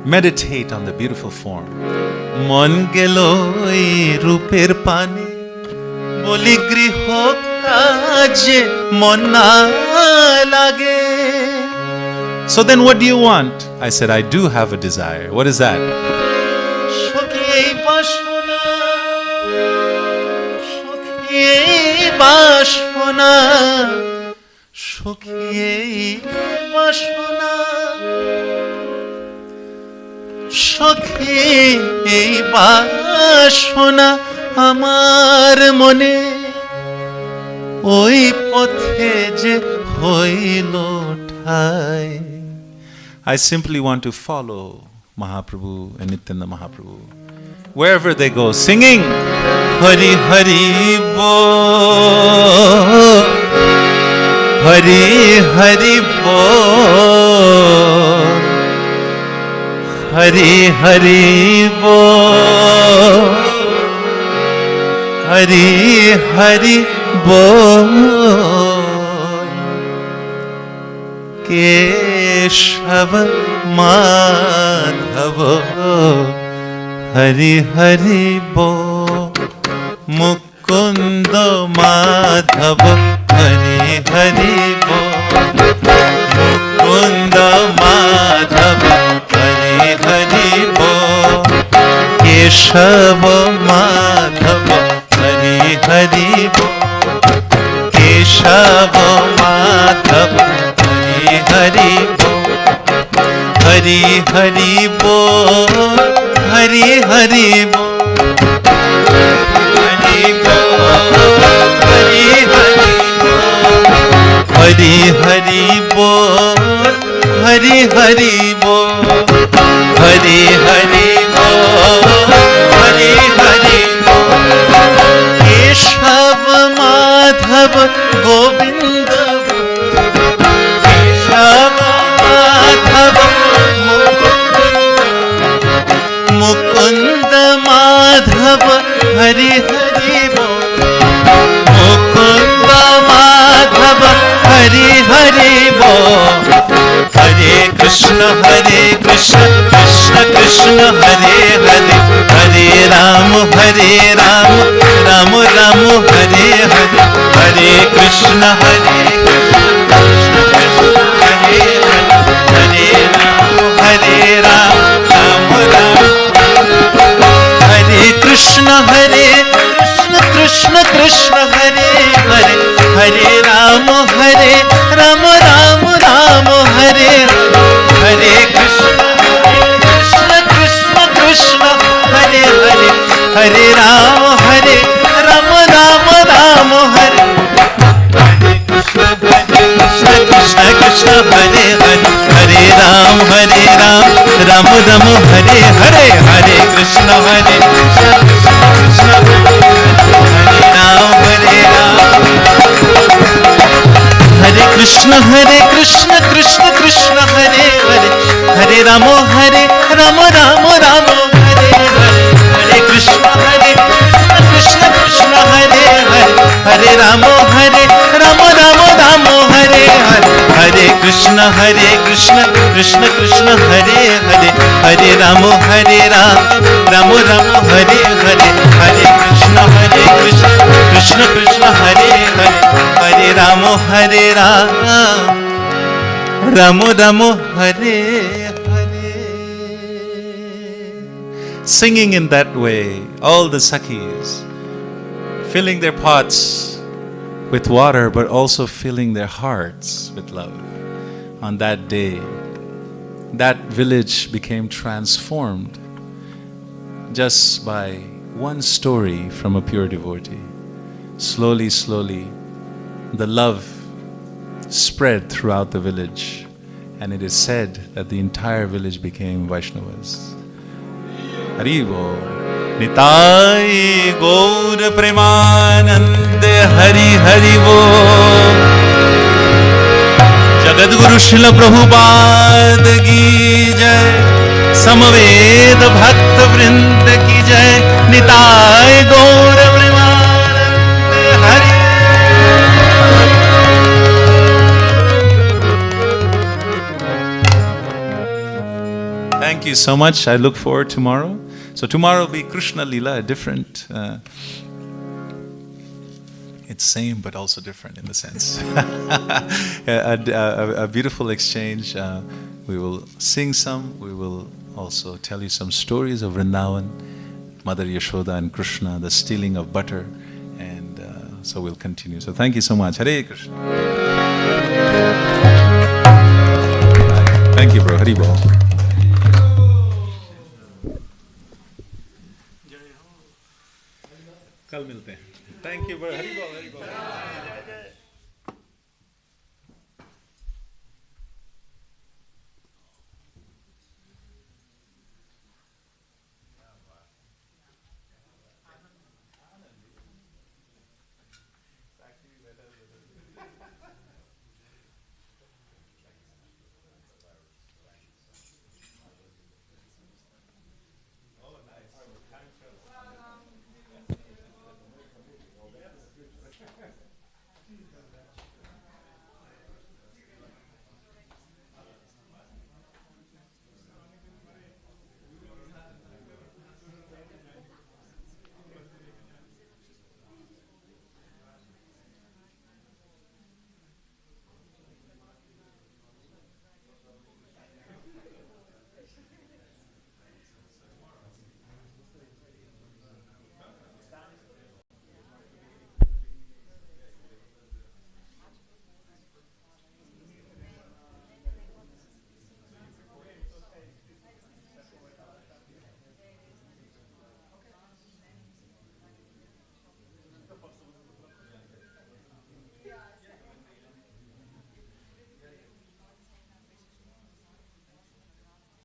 meditate on the beautiful form. Mon geloi ruper pani, boli griho kaje mon na lage. So then what do you want? I said, I do have a desire. What is that? Sukhiye bashona, sukhiye bashona, sukhiye bashona, amar mone, oi pothe je hoilo thai. I simply want to follow Mahaprabhu and Nityananda Mahaprabhu wherever they go, singing Hari Hari Bol, Hari Hari Bol, Hari Hari Bol, Hari Hari Bol. Keshav Madhav Hari Hari बो, मुकुंद माधव हरि हरि बो, मुकुंद माधव हरि हरि बो, केशव माधव हरि हरि बो, केशव माधव हरि बोल, हरि हरि बोल, हरि हरि बोल, हरि बोल, हरि हरि बोल, हरि हरि बोल, हरि हरि बोल, हरि हरि बोल, हरि हरि बोल, केशव माधव गोविंद मुकुंद माधव हरि हरि बोल, मुकुंद माधव हरि हरि बोल, हरे कृष्ण कृष्ण कृष्ण हरे हरे, हरे राम राम राम राम हरे हरे, हरे कृष्ण कृष्ण कृष्ण हरे हरे, हरे राम राम राम, हरे कृष्ण कृष्ण कृष्ण हरे हरे, हरे राम राम राम हरे, हरे कृष्ण कृष्ण कृष्ण हरे हरे, हरे राम राम राम हरे, हरे कृष्ण कृष्ण कृष्ण हरे हरे, हरे राम राम राम हरे हरे, हरे कृष्ण कृष्ण कृष्ण हरे राम हरे कृष्ण कृष्ण कृष्ण हरे हरे, हरे राम राम राम हरे हरे, हरे कृष्ण कृष्ण कृष्ण हरे हरे, हरे राम राम राम हरे हरे, हरे कृष्ण कृष्ण कृष्ण हरे हरे, हरे राम राम राम हरे हरे, हरे कृष्ण कृष्ण कृष्ण हरे हरे, हरे Ram Ram Ram Hare Hare. Singing in that way, all the Sakhis filling their pots with water, but also filling their hearts with love. On that day, that village became transformed just by one story from a pure devotee. Slowly, slowly, the love spread throughout the village, and it is said that the entire village became Vaishnavas. Haribo. Nitai Gaur Premanande Hari Haribo. Jagadguru Srila Prabhupada ki jai, Samaved Bhakta Vrinda ki jai, Nitai Gaur Premanande Hari. Thank you so much. I look forward tomorrow. So tomorrow will be Krishna Lila, different. It's same but also different in the sense. a beautiful exchange. We will sing some. We will also tell you some stories of Vrindavan. Mother Yashoda and Krishna, the stealing of butter, and so we'll continue. So thank you so much. Hare Krishna. Thank you, bro. Hari Bol. कल मिलते हैं. Thank you, bro. Hari Bol. Hari Bol.